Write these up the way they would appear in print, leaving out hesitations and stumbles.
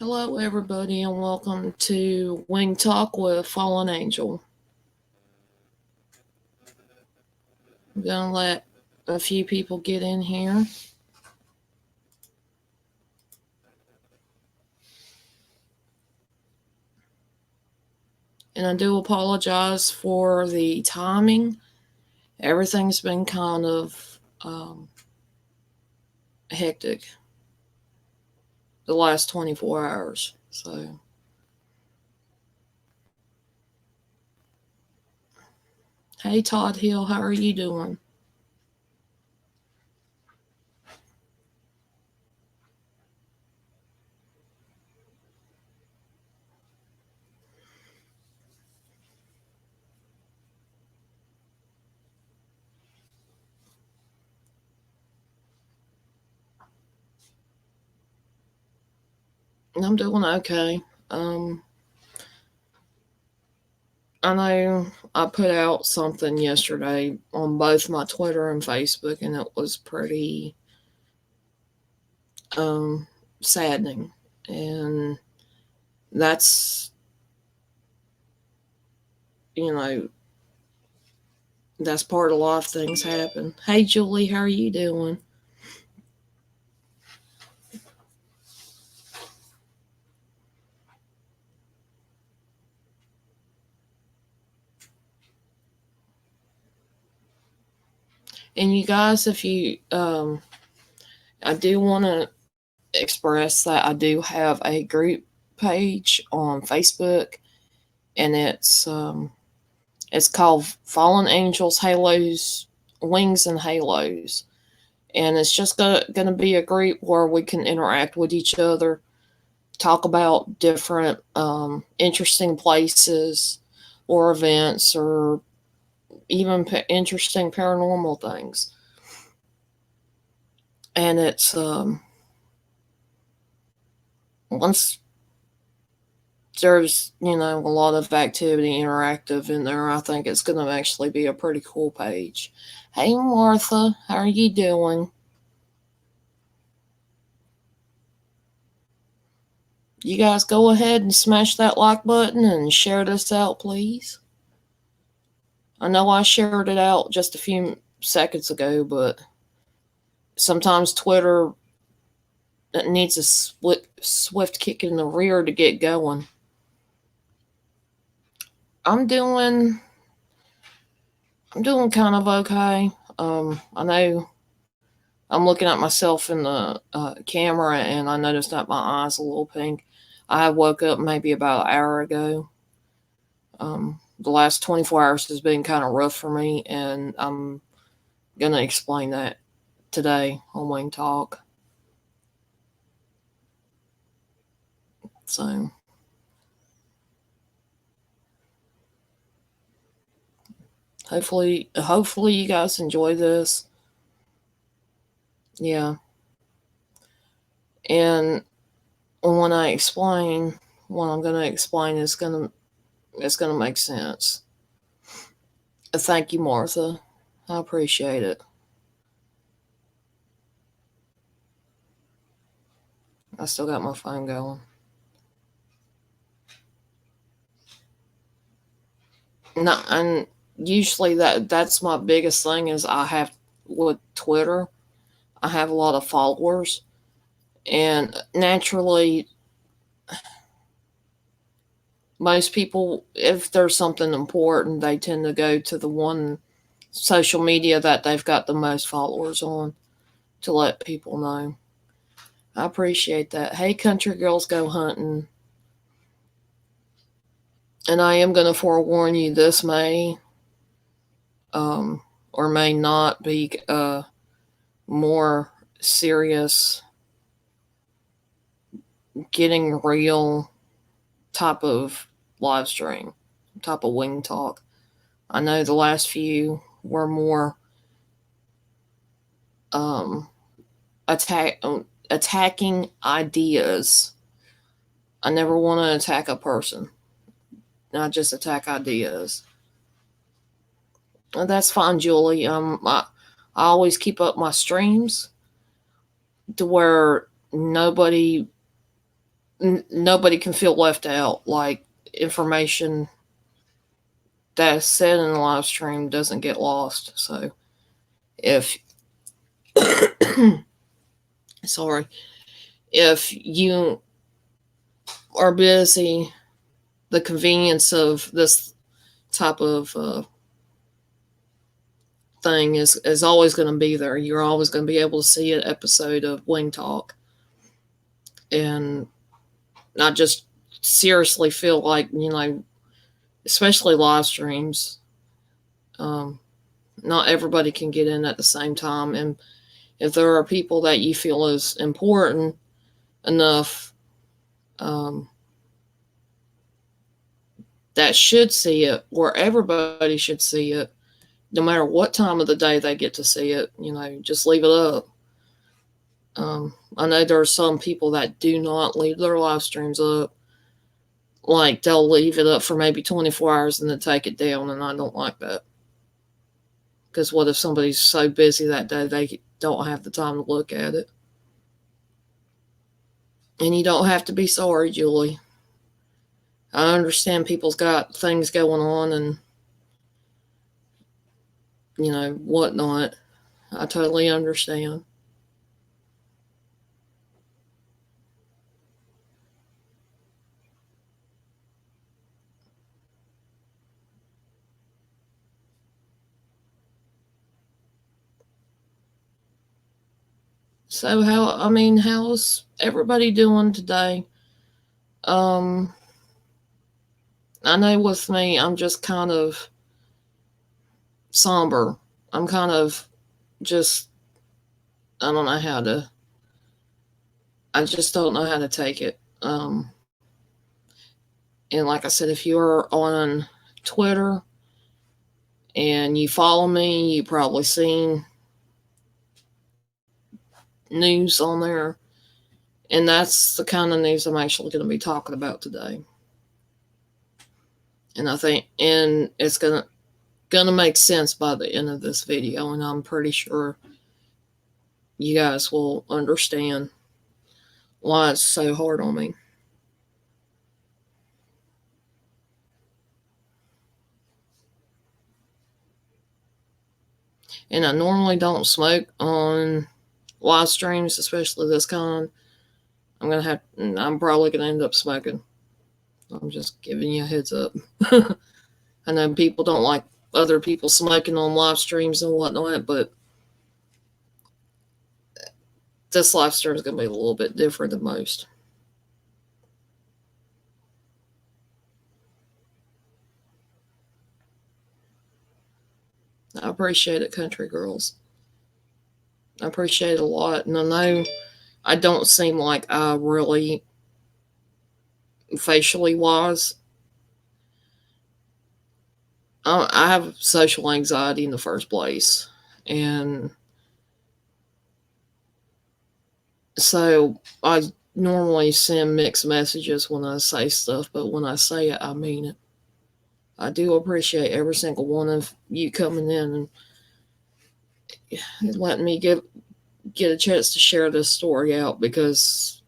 Hello, everybody, and welcome to Wing Talk with Fallen Angel. I'm gonna let a few people get in here. And I do apologize for the timing. Everything's been kind of hectic the last 24 hours. So, hey, Todd Hill, how are you doing? I'm doing okay. Um, I know I put out something yesterday on both my Twitter and Facebook, and it was pretty um, saddening. And that's, you know, that's part of life. Things happen. Hey, Julie, how are you doing? And you guys, if you, I do want to express that I do have a group page on Facebook, and it's called Fallen Angels, Halos, Wings, and Halos. And it's just gonna be a group where we can interact with each other, talk about different interesting places or events, or even interesting paranormal things. And it's once there's a lot of activity interactive in there, I think it's going to actually be a pretty cool page. Hey, Martha, how are you doing? You guys go ahead and smash that like button and share this out, please. I know I shared it out just a few seconds ago, but sometimes Twitter needs a swift kick in the rear to get going. I'm doing I'm doing kind of okay. I know I'm looking at myself in the camera, and I noticed that my eyes a little pink. I woke up maybe about an hour ago. The last 24 hours has been kind of rough for me, and I'm gonna explain that today on Wing Talk. So hopefully you guys enjoy this. Yeah, and when I explain what I'm gonna explain, it's gonna make sense. Thank you, Martha. I appreciate it. I still got my phone going. No, and usually that's my biggest thing is I have with Twitter. I have a lot of followers, and naturally, most people, if there's something important, they tend to go to the one social media that they've got the most followers on to let people know. I appreciate that. Hey, country girls go hunting. And I am going to forewarn you, this may or may not be more serious, getting real type of live stream, type of wing talk. I know the last few were more um, attacking ideas. I never want to attack a person. I just attack ideas. And that's fine, Julie. I always keep up my streams to where nobody nobody can feel left out. Like, information that's said in the live stream doesn't get lost. So if sorry, if you are busy, the convenience of this type of thing is always going to be there. You're always going to be able to see an episode of Wing Talk and not just seriously feel like, especially live streams. Um, Not everybody can get in at the same time, and if there are people that you feel is important enough, um, that should see it, or everybody should see it, no matter what time of the day they get to see it, just leave it up. I know there are some people that do not leave their live streams up. Like, they'll leave it up for maybe 24 hours and then take it down, and I don't like that. Because what if somebody's so busy that day they don't have the time to look at it? And you don't have to be sorry, Julie. I understand people's got things going on and, whatnot. I totally understand. So how's everybody doing today? Um, I know with me, I'm just kind of somber. I'm kind of just, I don't know how to, I just don't know how to take it. And like I said, if you're on Twitter and you follow me, you probably seen news on there. And that's the kind of news I'm actually going to be talking about today. And I think, and it's gonna make sense by the end of this video, and I'm pretty sure you guys will understand why it's so hard on me. And I normally don't smoke on live streams, especially this kind. I'm probably gonna end up smoking. I'm just giving you a heads up. I know people don't like other people smoking on live streams and whatnot, but this live stream is gonna be a little bit different than most. I appreciate it, country girls. I appreciate it a lot, and I know I don't seem like I really facially wise. I have social anxiety in the first place, and so I normally send mixed messages when I say stuff, but when I say it, I mean it. I do appreciate every single one of you coming in and letting me get a chance to share this story out, because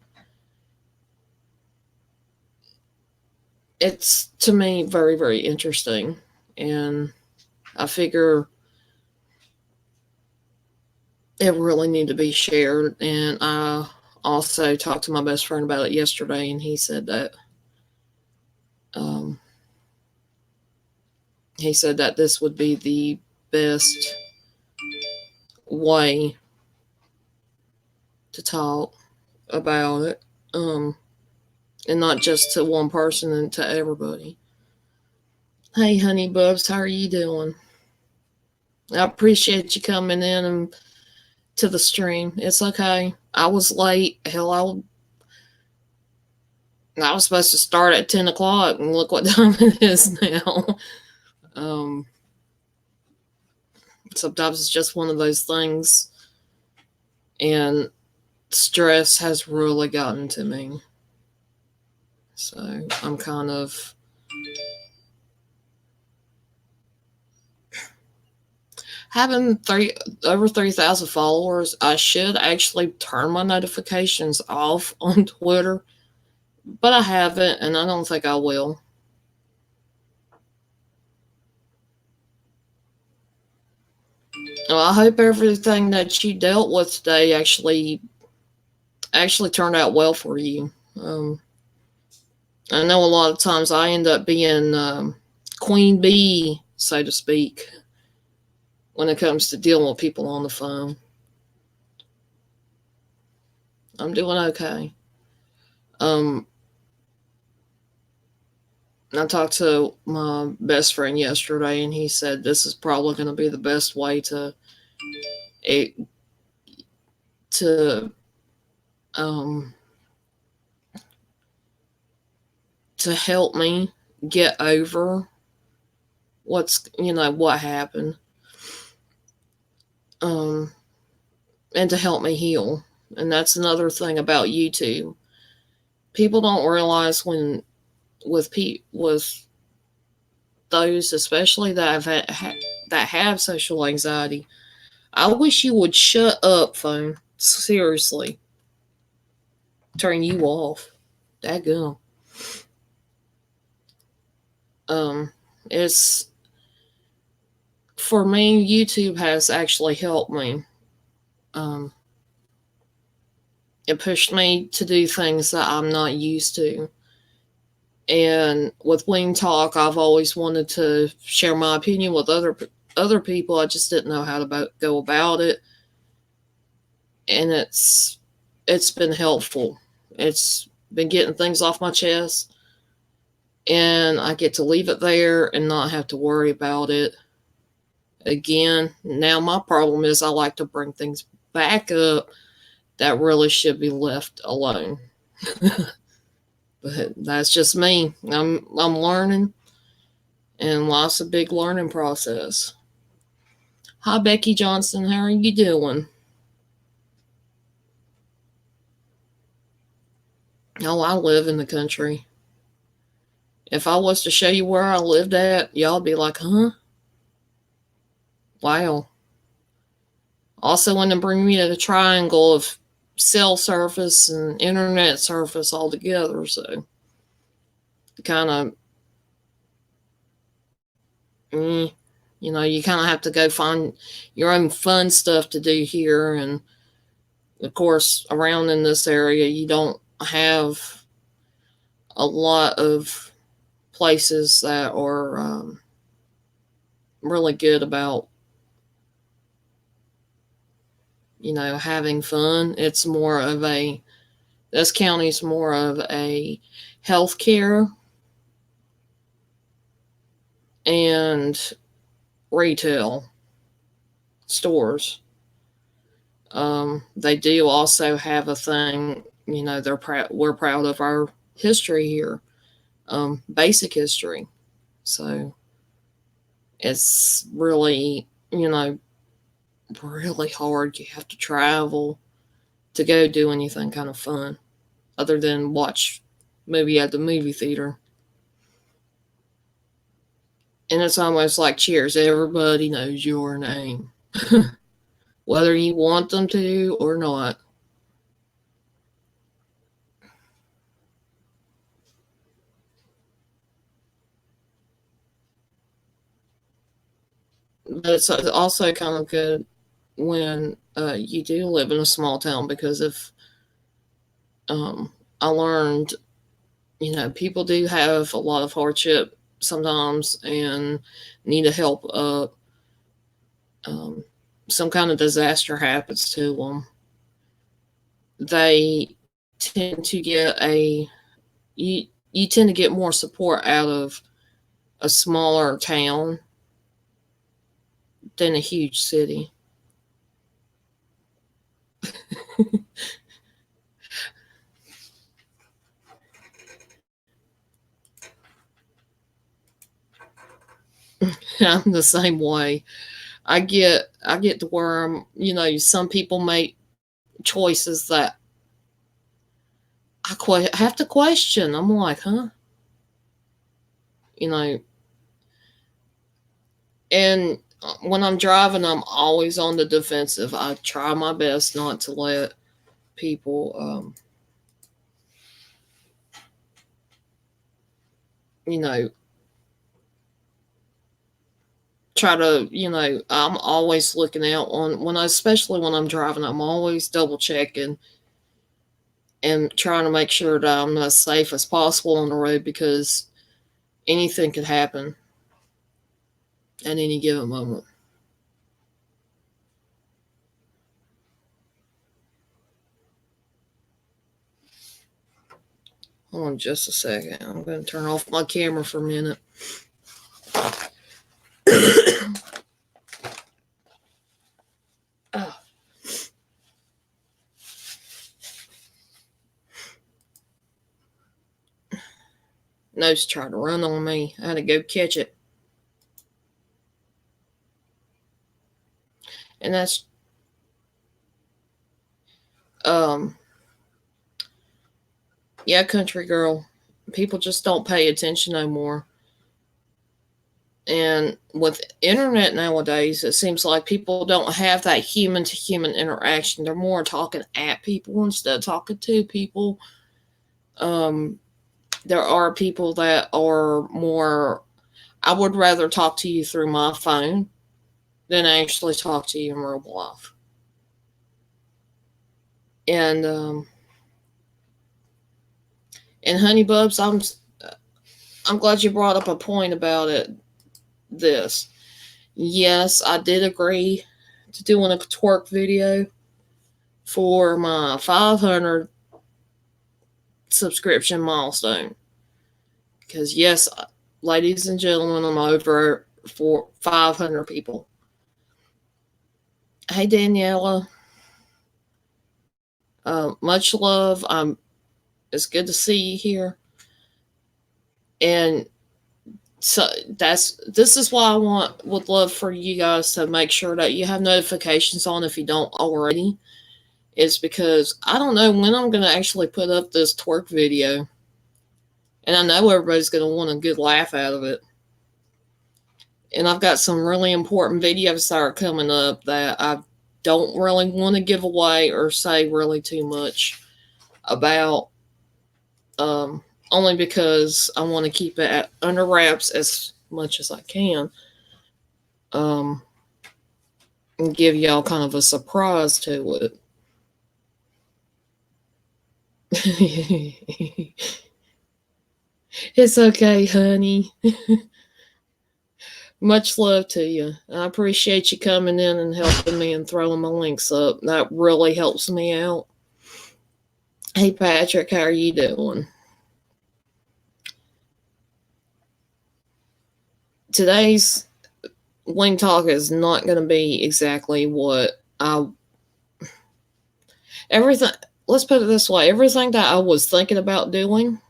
it's, to me, very, very interesting. And I figure it really need to be shared. And I also talked to my best friend about it yesterday, and he said that um, this would be the best way to talk about it, and not just to one person and to everybody. Hey, honey bubs, how are you doing? I appreciate you coming in and to the stream. It's okay. I was late. Hell, I was supposed to start at 10 o'clock, and look what time it is now. Um, Sometimes it's just one of those things, and stress has really gotten to me. So I'm kind of having over 3,000 followers. I should actually turn my notifications off on Twitter, but I haven't, and I don't think I will. Well, I hope everything that you dealt with today actually turned out well for you. I know a lot of times I end up being queen bee, so to speak, when it comes to dealing with people on the phone. I'm doing okay. Um, I talked to my best friend yesterday, and he said this is probably going to be the best way it, to um, to help me get over what happened, um, and to help me heal. And that's another thing about YouTube. People don't realize when with those, especially that have social anxiety. I wish you would shut up, phone. Seriously, turn you off. Dadgum. Um, it's for me. YouTube has actually helped me. Um, it pushed me to do things that I'm not used to. And with Wing Talk, I've always wanted to share my opinion with other people. I just didn't know how to go about it, and it's been helpful. It's been getting things off my chest, and I get to leave it there and not have to worry about it again. Now my problem is I like to bring things back up that really should be left alone. But that's just me. I'm learning, and life's a big learning process. Hi, Becky Johnson. How are you doing? Oh, I live in the country. If I was to show you where I lived at, y'all be like, huh? Wow. Also want to bring me to the triangle of cell service and internet service all together. So kind of, you kind of have to go find your own fun stuff to do here. And of course, around in this area, you don't have a lot of places that are really good about having fun. It's more of this county's more of a healthcare and retail stores. They do also have a thing, we're proud of our history here, basic history. So it's really, really hard. You have to travel to go do anything kind of fun other than watch movie at the movie theater. And it's almost like Cheers. Everybody knows your name, whether you want them to or not. But it's also kind of good when you do live in a small town because if I learned, people do have a lot of hardship sometimes and need a help up. Some kind of disaster happens to them. They tend to get you tend to get more support out of a smaller town than a huge city. I'm the same way. I get to where some people make choices that have to question. I'm like, huh? You know, and when I'm driving, I'm always on the defensive. I try my best not to let people you know, try to, I'm always looking out on especially when I'm driving, I'm always double checking and trying to make sure that I'm as safe as possible on the road because anything could happen at any given moment. Hold on just a second. I'm going to turn off my camera for a minute. Oh. Nose tried to run on me. I had to go catch it. And that's um yeah, country girl. People just don't pay attention no more. And with internet nowadays, it seems like people don't have that human to human interaction. They're more talking at people instead of talking to people. Um, there are people that are more, I would rather talk to you through my phone than actually talk to you in real life. And Honey Bubs, I'm glad you brought up a point about it. This, yes, I did agree to doing a twerk video for my 500 subscription milestone. Because, yes, ladies and gentlemen, I'm over for 500 people. Hey, Daniela. Much love. It's good to see you here. And so this is why would love for you guys to make sure that you have notifications on if you don't already. Is because I don't know when I'm going to actually put up this twerk video. And I know everybody's going to want a good laugh out of it. And I've got some really important videos that are coming up that I don't really want to give away or say really too much about. Only because I want to keep it under wraps as much as I can. And give y'all kind of a surprise to it. It's okay, honey. Much love to you. I appreciate you coming in and helping me and throwing my links up. That really helps me out. Hey, Patrick, how are you doing? Today's Wing Talk is not going to be exactly what everything. Let's put it this way: everything that I was thinking about doing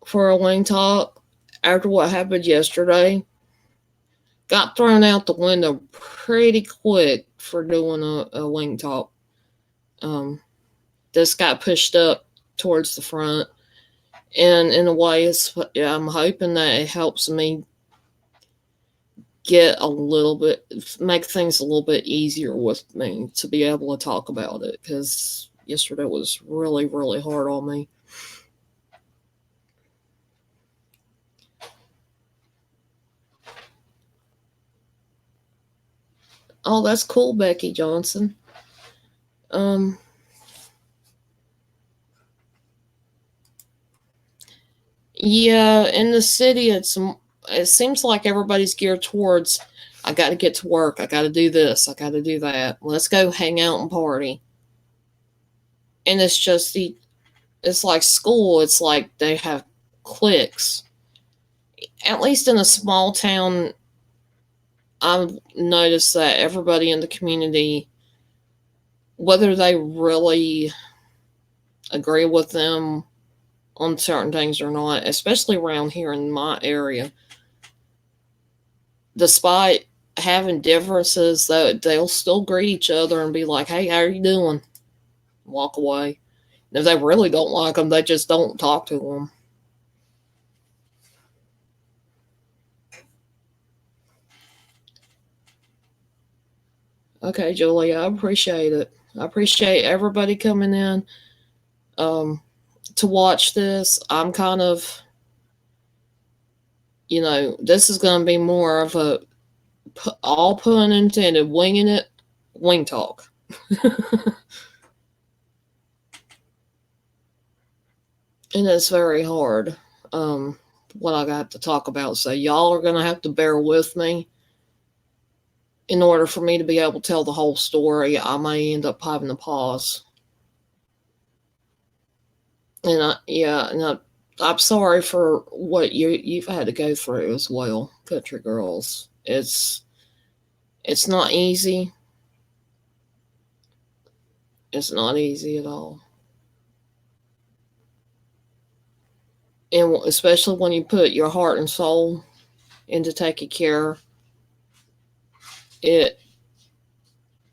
for a Wing Talk after what happened yesterday got thrown out the window pretty quick for doing a Wing Talk. This got pushed up towards the front, and in a way, I'm hoping that it helps me make things a little bit easier with me to be able to talk about it because yesterday was really, really hard on me. Oh, that's cool, Becky Johnson. Yeah, in the city, it seems like everybody's geared towards, I got to get to work, I got to do this, I got to do that. Let's go hang out and party. And it's like school. It's like they have cliques. At least in a small town, I've noticed that everybody in the community, whether they really agree with them on certain things or not, especially around here in my area, despite having differences, they'll still greet each other and be like, "Hey, how are you doing?" Walk away. And if they really don't like them, they just don't talk to them. Okay, Julie, I appreciate it. I appreciate everybody coming in. Um, to watch this. I'm kind of, this is going to be more of a, all pun intended, winging it, wing talk. And it's very hard, um, what I got to talk about. So y'all are going to have to bear with me. In order for me to be able to tell the whole story, I may end up having to pause. And I'm sorry for what you've had to go through as well, country girls. It's not easy. It's not easy at all. And especially when you put your heart and soul into taking care, it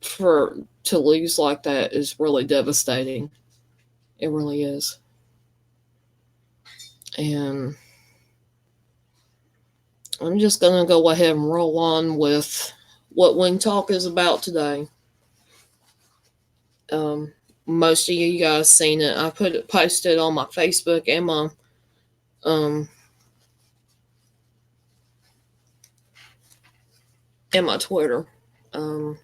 for to lose like that is really devastating. It really is. And I'm just gonna go ahead and roll on with what Wing Talk is about today. Um, Most of you guys seen it. I posted on my Facebook um and my Twitter. Um,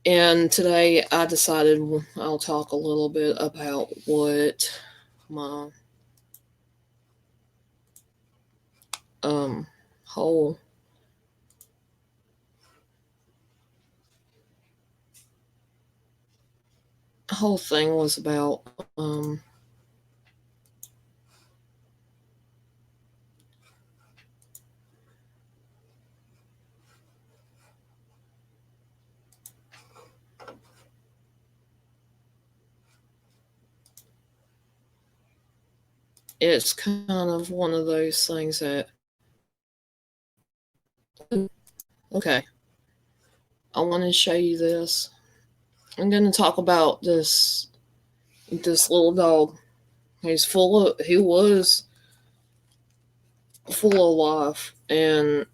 and today I decided I'll talk a little bit about what my um whole whole thing was about. It's kind of one of those things that, okay, I want to show you this. I'm going to talk about this little dog. He was full of life, and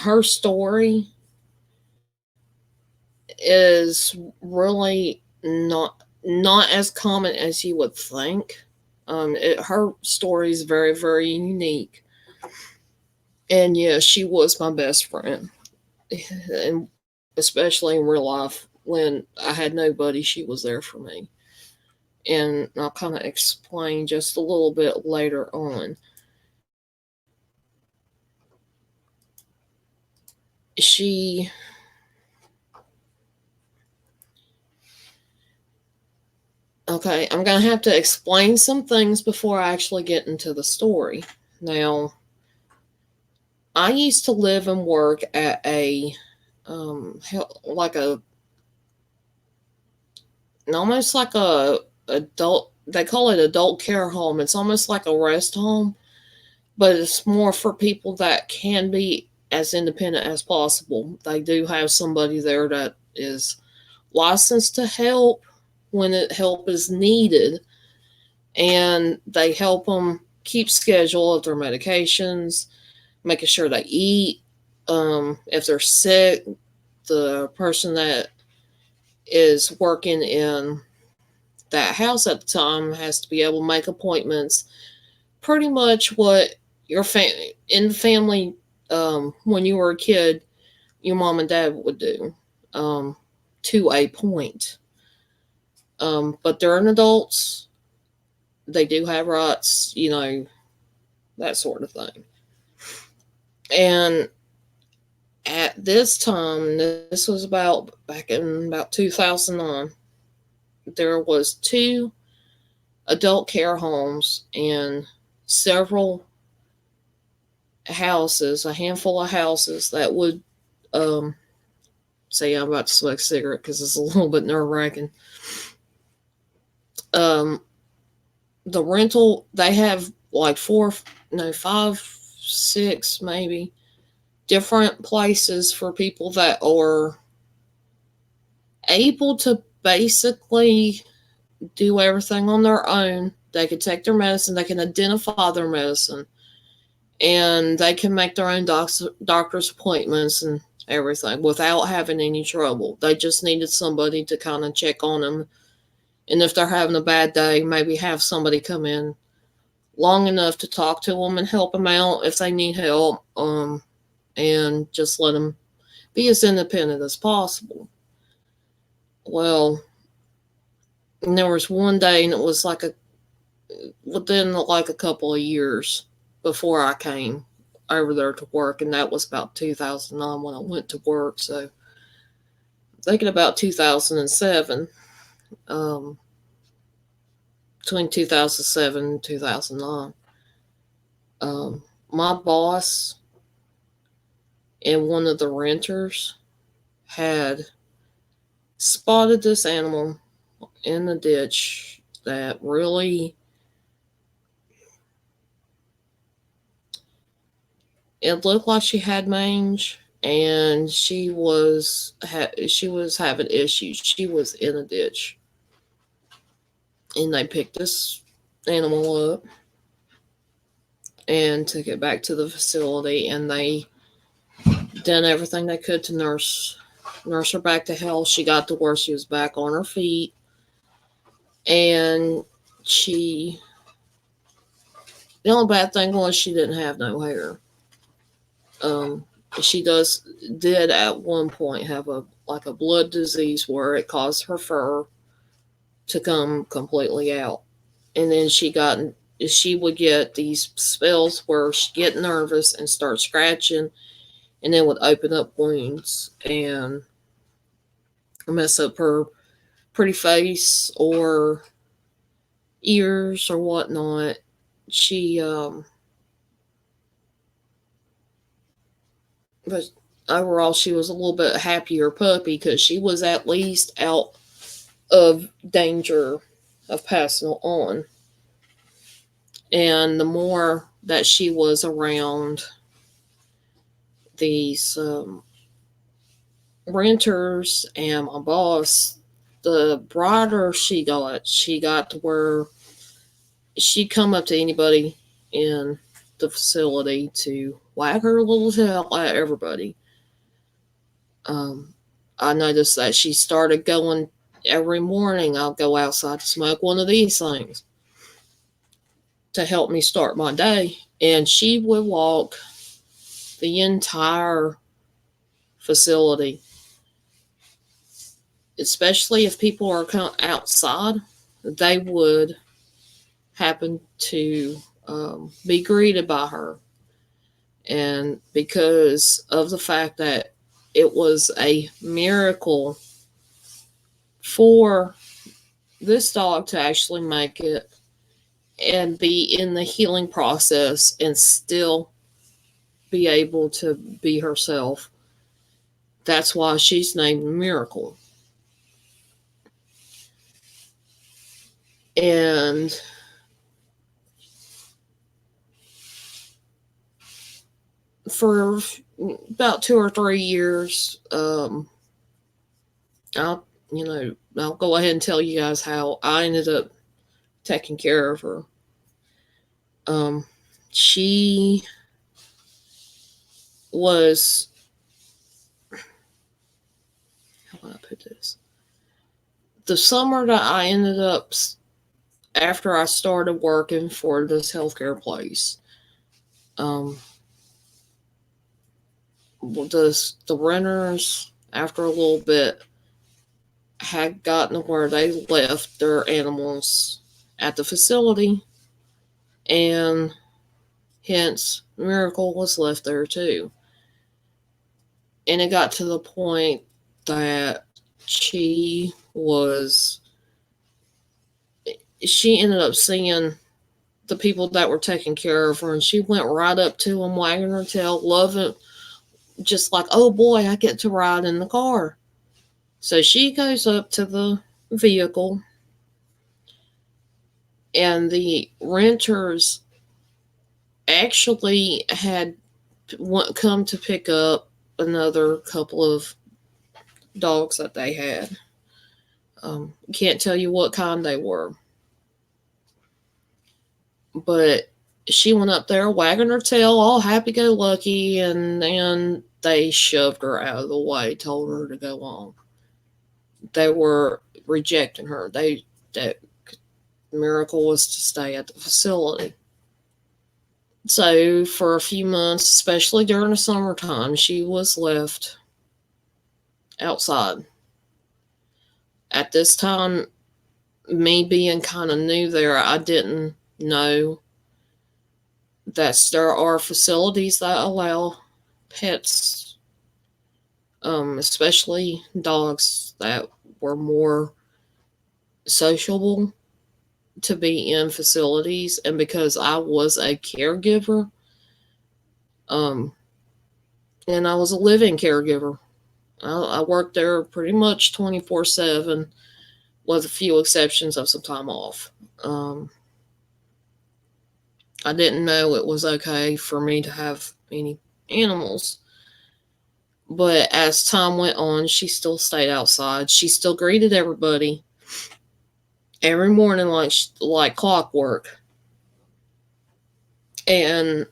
her story is really not as common as you would think. Her story is very, very unique, and yeah, she was my best friend, and especially in real life when I had nobody, she was there for me. And I'll kind of explain just a little bit later on. She Okay, I'm going to have to explain some things before I actually get into the story. Now, I used to live and work at a like a almost like a adult, they call it adult care home. It's almost like a rest home, but it's more for people that can be as independent as possible. They do have somebody there that is licensed to help when help is needed, and they help them keep schedule of their medications, making sure they eat. If they're sick, the person that is working in that house at the time has to be able to make appointments. Pretty much what your in the family, when you were a kid, your mom and dad would do, to a point. But they're an adults. They do have rights, that sort of thing. And at this time, this was about back in about 2009, there was two adult care homes and several houses, a handful of houses that would, say I'm about to smoke a cigarette because it's a little bit nerve wracking. Um, the rental, they have like four, no, five, six maybe different places for people that are able to basically do everything on their own. They can take their medicine, they can identify their medicine, and they can make their own doctor's appointments and everything without having any trouble. They just needed somebody to kind of check on them And if they're having a bad day, maybe have somebody come in long enough to talk to them and help them out if they need help, and just let them be as independent as possible. Well, and there was one day, and it was like within like a couple of years before I came over there to work, and that was about 2009 when I went to work. So thinking about 2007, um, between 2007 and 2009, my boss and one of the renters had spotted this animal in the ditch that really, it looked like she had mange, and she was having issues. She was in a ditch, and they picked this animal up and took it back to the facility, and they done everything they could to nurse her back to health. She got to where she was back on her feet, and the only bad thing was she didn't have no hair. Um, she did at one point have a blood disease where it caused her fur to come completely out, and then she would get these spells where she'd get nervous and start scratching, and then would open up wounds and mess up her pretty face or ears or whatnot. She but overall she was a little bit happier puppy because she was at least out of danger of passing on. And the more that she was around these renters and my boss, the brighter she got. She got to where she'd come up to anybody in the facility to wag her little tail at everybody. I noticed that she started going every morning. I'll go outside to smoke one of these things to help me start my day. And she would walk the entire facility, especially if people are outside. They would happen to be greeted by her. And because of the fact that it was a miracle for this dog to actually make it and be in the healing process and still be able to be herself, that's why she's named Miracle. And for about 2 or 3 years, I'll go ahead and tell you guys how I ended up taking care of her. She was, how do I put this? The summer that I ended up, after I started working for this healthcare place, the renters, after a little bit, had gotten to where they left their animals at the facility, and hence Miracle was left there too. And it got to the point that she ended up seeing the people that were taking care of her, and she went right up to them, wagging her tail, loving, just like, oh boy, I get to ride in the car. So she goes up to the vehicle, and the renters actually had come to pick up another couple of dogs that they had. Can't tell you what kind they were, but she went up there wagging her tail, all happy-go-lucky, and then they shoved her out of the way, told her to go on. They were rejecting her. that Miracle was to stay at the facility. So for a few months, especially during the summertime, she was left outside. At this time, me being kind of new there, I didn't know that there are facilities that allow pets, especially dogs that were more sociable, to be in facilities. And because I was a caregiver, um, and I was a living caregiver, I worked there pretty much 24/7, with a few exceptions of some time off. I didn't know it was okay for me to have any animals. But as time went on, she still stayed outside. She still greeted everybody every morning like clockwork. And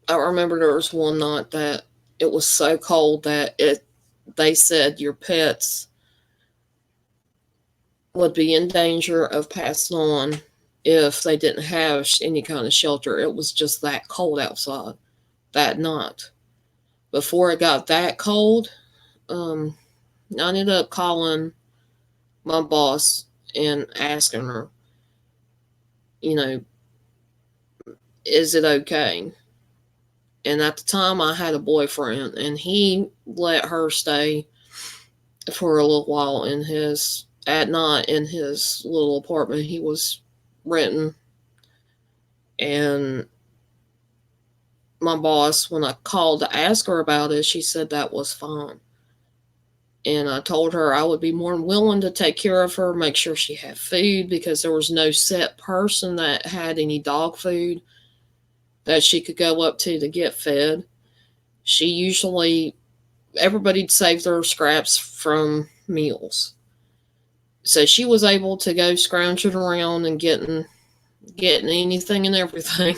I remember there was one night that it was so cold that they said your pets would be in danger of passing on if they didn't have any kind of shelter. It was just that cold outside that night. Before it got that cold, I ended up calling my boss and asking her, you know, is it okay? And at the time, I had a boyfriend, and he let her stay for a little while at night in his little apartment he was renting. And my boss, when I called to ask her about it, she said that was fine. And I told her I would be more than willing to take care of her, make sure she had food, because there was no set person that had any dog food that she could go up to get fed. She usually, everybody'd save their scraps from meals. So she was able to go scrounging around and getting anything and everything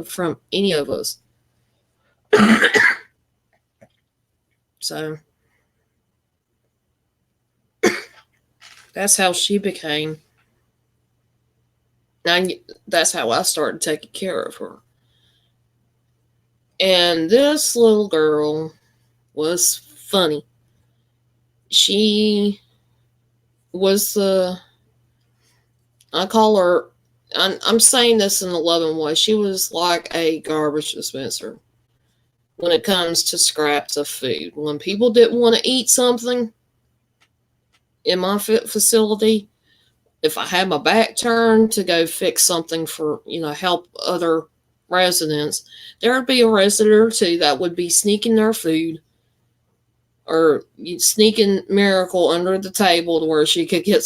from any of us. So that's how she became. That's how I started taking care of her. And this little girl was funny. She was I call her, I'm saying this in a loving way, she was like a garbage dispenser when it comes to scraps of food. When people didn't want to eat something in my facility, if I had my back turned to go fix something for, help other residents, there would be a resident or two that would be sneaking their food, or sneaking Miracle under the table to where she could get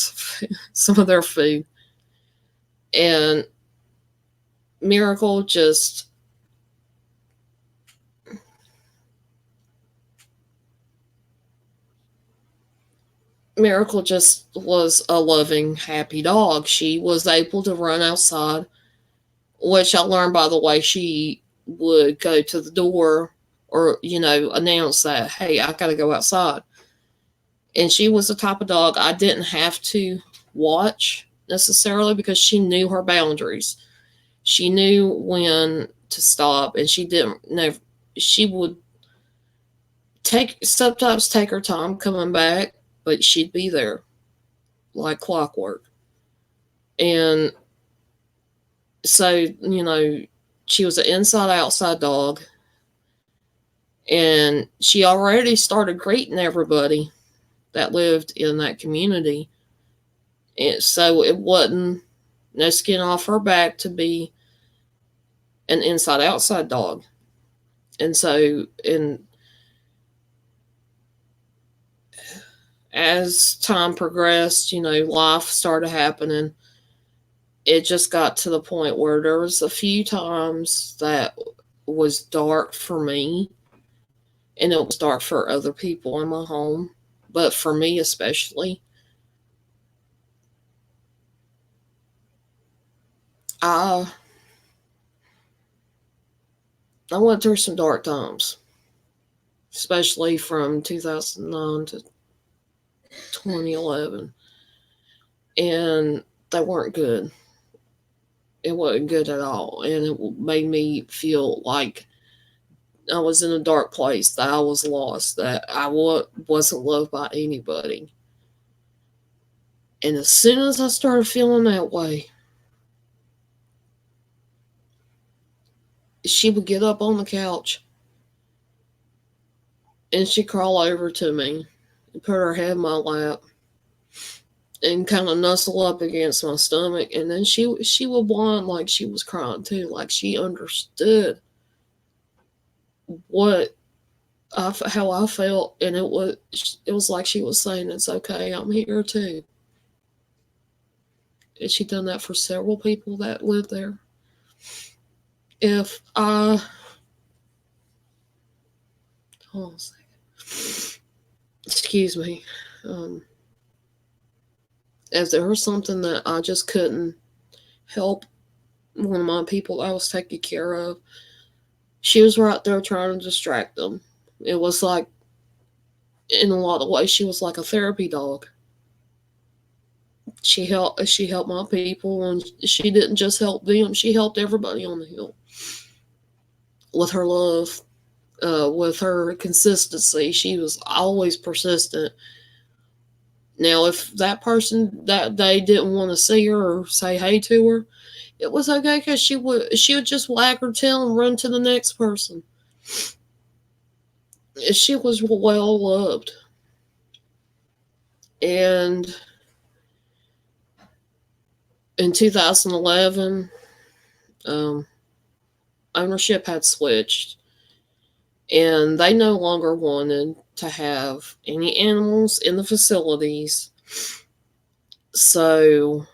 some of their food. And Miracle just Miracle just was a loving, happy dog. She was able to run outside, which I learned by the way she would go to the door, or, announce that, hey, I gotta go outside. And she was the type of dog I didn't have to watch necessarily, because she knew her boundaries. She knew when to stop, and she didn't know. She would sometimes take her time coming back, but she'd be there like clockwork. And so, she was an inside outside dog, and she already started greeting everybody that lived in that community. And so it wasn't no skin off her back to be an inside outside dog. And so, as time progressed, life started happening. It just got to the point where there was a few times that was dark for me, and it was dark for other people in my home, but for me especially. I I went through some dark times, especially from 2009 2011, and they weren't good. It wasn't good at all, and it made me feel like I was in a dark place, that I was lost, that I wasn't loved by anybody. And as soon as I started feeling that way, she would get up on the couch and she'd crawl over to me and put her head in my lap and kind of nuzzle up against my stomach. And then she would whine like she was crying too, like she understood what how I felt, and it was like she was saying, "It's okay, I'm here too." And she done that for several people that lived there. If I hold on a second, excuse me, um, if there was something that I just couldn't help one of my people I was taking care of, she was right there trying to distract them. It was like, in a lot of ways, she was like a therapy dog. She helped my people, and she didn't just help them. She helped everybody on the hill with her love, with her consistency. She was always persistent. Now, if that person that day didn't want to see her or say hey to her, it was okay because she would just wag her tail and run to the next person. She was well loved, and in 2011, um, ownership had switched, and they no longer wanted to have any animals in the facilities. So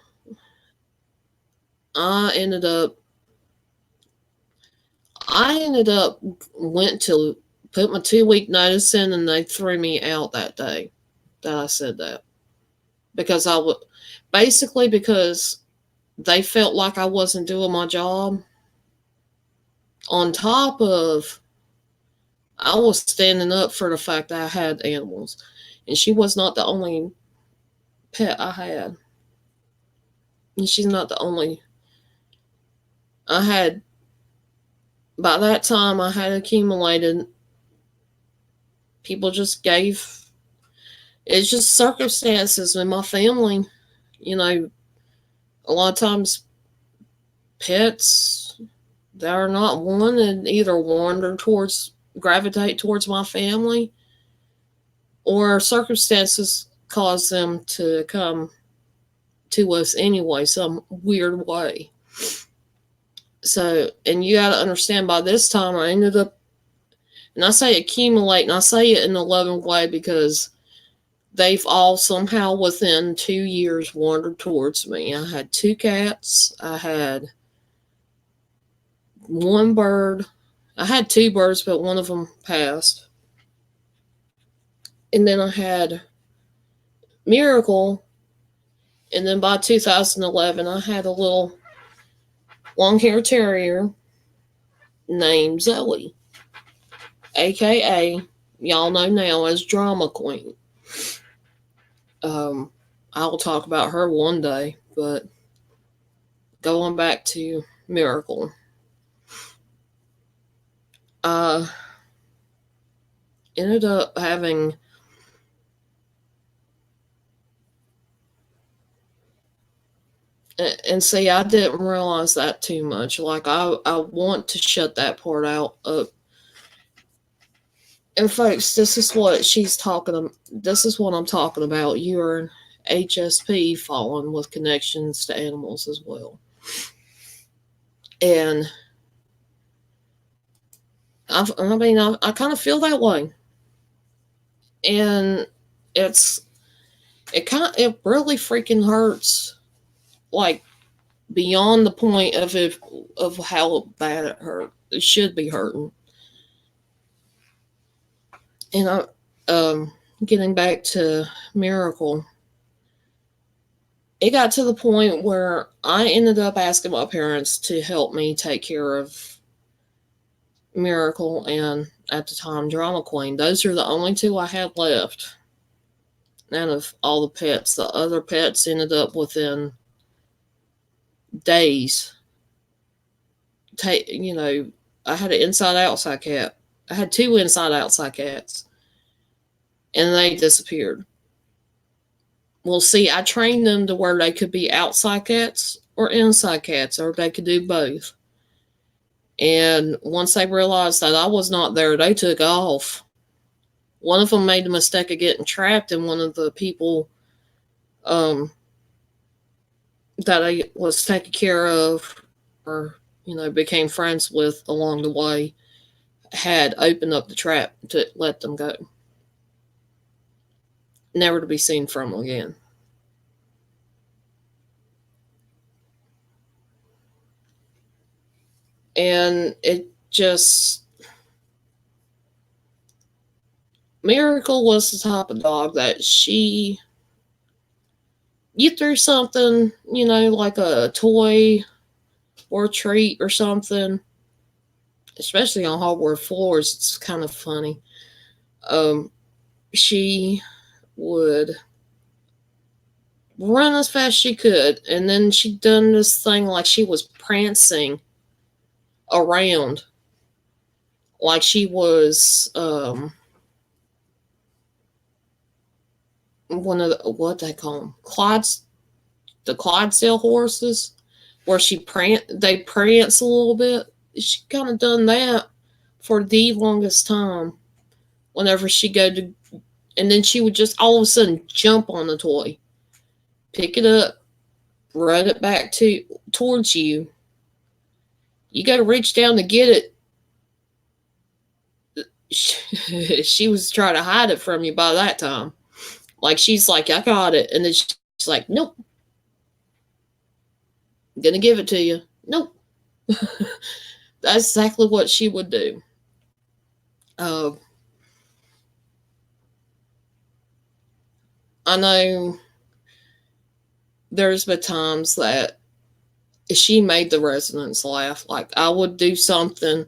I ended up went to put my 2 week notice in, and they threw me out that day that I said that, because I would basically because they felt like I wasn't doing my job. On top of, I was standing up for the fact that I had animals, and she was not the only pet I had, and she's not the only. I had By that time I had accumulated. People just gave. It's just circumstances in my family. You know, a lot of times pets that are not wanted either gravitate towards my family, or circumstances cause them to come to us anyway, some weird way. So, and you got to understand, by this time I ended up, and I say accumulate, and I say it in a loving way, because they've all somehow within 2 years wandered towards me. I had 2 cats. I had one bird. I had 2 birds, but one of them passed. And then I had Miracle. And then by 2011, I had a little long haired terrier named Zoe, aka, y'all know now as Drama Queen. Um, I will talk about her one day, but going back to Miracle, I ended up having and see, I didn't realize that too much. Like, I want to shut that part out. And folks, this is what she's talking. This is what I'm talking about. You're an HSP fallen with connections to animals as well, and I kind of feel that way, and it's it really freaking hurts, like beyond the point of how bad it hurt. It should be hurting. And getting back to Miracle, it got to the point where I ended up asking my parents to help me take care of Miracle and, at the time, Drama Queen. Those are the only two I had left. out of all the pets. The other pets ended up within days. I had an inside outside cat. I had two inside outside cats, and they disappeared. Well, see, I trained them to where they could be outside cats or inside cats, or they could do both. And once they realized that I was not there, they took off. One of them made the mistake of getting trapped, and one of the people um, that I was taking care of, or became friends with along the way, had opened up the trap to let them go, never to be seen from again. And it just, Miracle was the type of dog that you threw something, like a toy or a treat or something, especially on hardwood floors. It's kind of funny. She would run as fast as she could, and then she'd done this thing like she was prancing around, like she was one of the, what they call them, the Clydesdale horses, where they prance a little bit. She kind of done that for the longest time. Whenever she go to, and then she would just all of a sudden jump on the toy, pick it up, run it back towards you. You got to reach down to get it. She was trying to hide it from you by that time. Like, she's like, I got it. And then she's like, nope. I'm gonna give it to you. Nope. That's exactly what she would do. Uh, I know there's been times that she made the residents laugh. Like, I would do something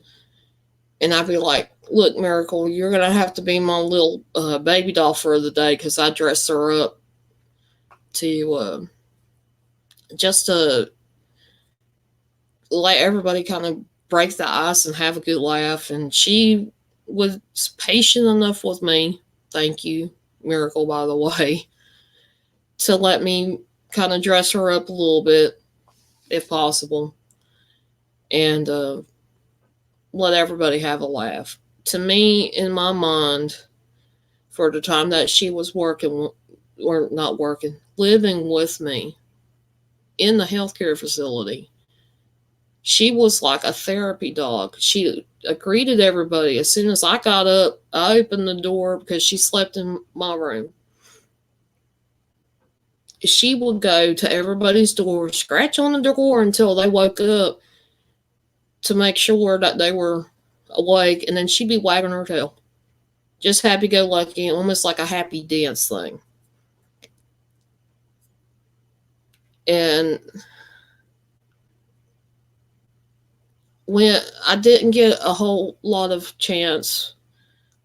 and I'd be like, look, Miracle, you're going to have to be my little baby doll for the day, because I dressed her up to just to let everybody kind of break the ice and have a good laugh. And she was patient enough with me. Thank you, Miracle, by the way, to let me kind of dress her up a little bit, if possible, and let everybody have a laugh. To me, in my mind, for the time that she was working, or not working, living with me in the healthcare facility, she was like a therapy dog. She greeted everybody. As soon as I got up, I opened the door because she slept in my room. She would go to everybody's door, scratch on the door until they woke up to make sure that they were awake, and then she'd be wagging her tail. Just happy go lucky, almost like a happy dance thing. And when I didn't get a whole lot of chance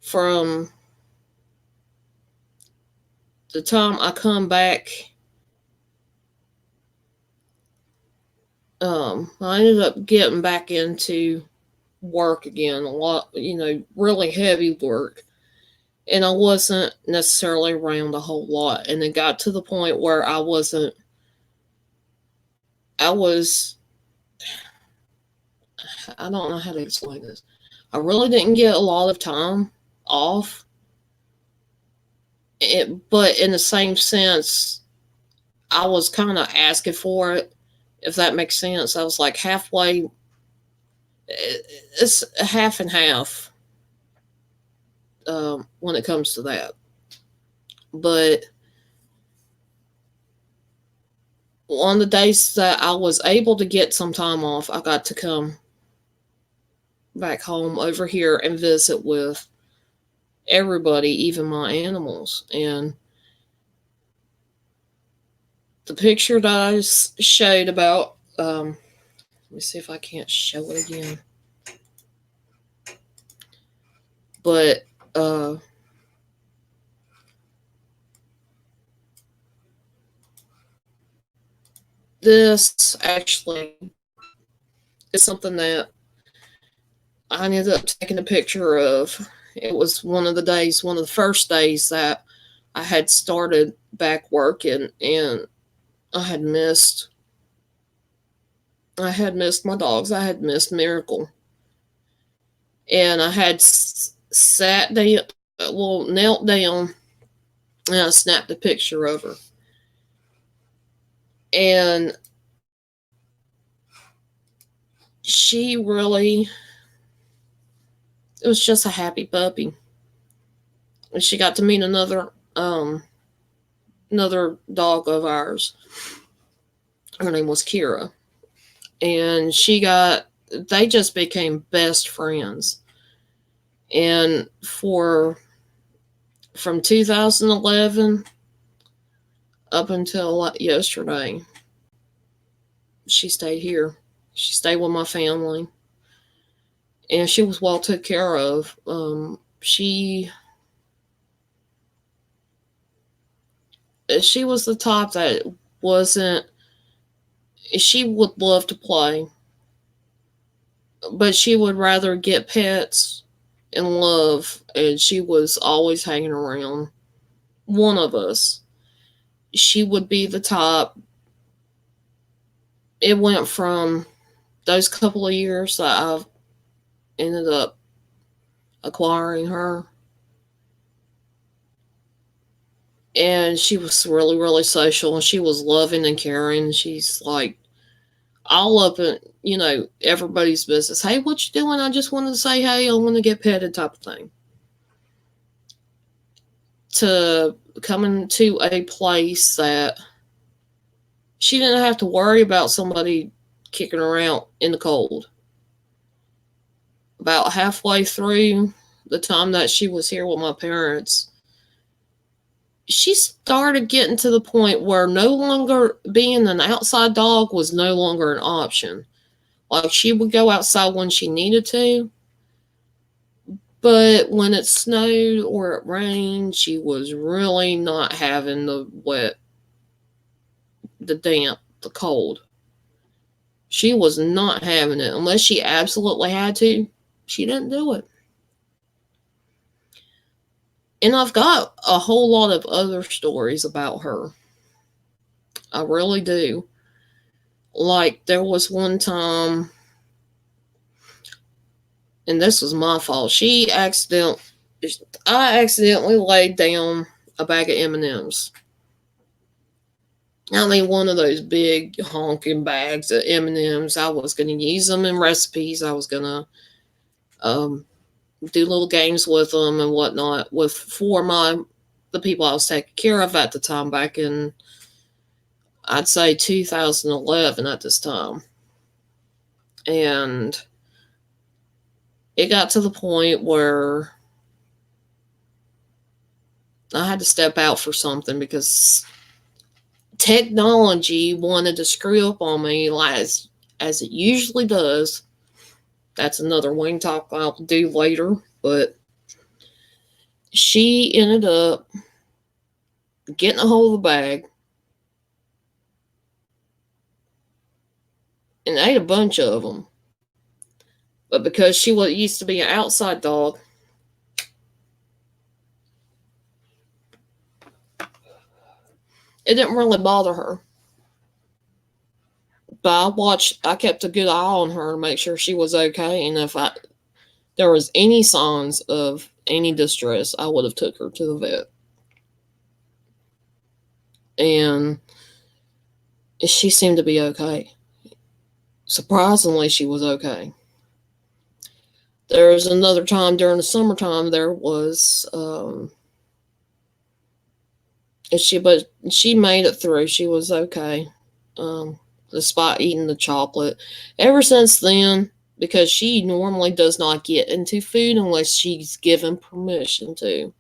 from the time I come back, I ended up getting back into work again, a lot, really heavy work. And I wasn't necessarily around a whole lot. And it got to the point where I was, I don't know how to explain this. I really didn't get a lot of time off. But in the same sense, I was kind of asking for it, if that makes sense. I was like halfway, it's half and half when it comes to that. But on the days that I was able to get some time off, I got to come back home over here and visit with everybody, even my animals. And the picture that I showed about, let me see if I can't show it again. But this actually is something that I ended up taking a picture of. It was one of the first days that I had started back working, and I had missed I had missed my dogs. I had missed Miracle, and I had sat down, well, knelt down, and I snapped a picture of her. And she really, it was just a happy puppy. And she got to meet another dog of ours. Her name was Kira, and they just became best friends. And from 2011 up until yesterday, she stayed here. She stayed with my family, and she was well took care of. She was the type that wasn't. She would love to play, but she would rather get pets and love, and she was always hanging around one of us. She would be the type. It went from those couple of years that I've ended up acquiring her, and she was really, really social, and she was loving and caring. She's like all up in, everybody's business. Hey, what you doing? I just wanted to say hey, I want to get petted, type of thing. To coming to a place that she didn't have to worry about somebody kicking her out in the cold. About halfway through the time that she was here with my parents, she started getting to the point where no longer being an outside dog was no longer an option. Like, she would go outside when she needed to, but when it snowed or it rained, she was really not having the wet, the damp, the cold. She was not having it. Unless she absolutely had to, she didn't do it. And I've got a whole lot of other stories about her. I really do. Like, there was one time, and this was my fault. I accidentally laid down a bag of M&Ms. I mean, one of those big honking bags of M&Ms. I was going to use them in recipes. I was going to do little games with them and whatnot the people I was taking care of at the time, back in, I'd say, 2011 at this time. And it got to the point where I had to step out for something because technology wanted to screw up on me, as it usually does. That's another wing talk I'll do later. But she ended up getting a hold of the bag and ate a bunch of them. But because she used to be an outside dog, it didn't really bother her. But I kept a good eye on her to make sure she was okay. And if there was any signs of any distress, I would have took her to the vet. And she seemed to be okay. Surprisingly, she was okay. There was another time during the summertime. There was, but she made it through. She was okay, despite eating the chocolate. Ever since then, because she normally does not get into food unless she's given permission to.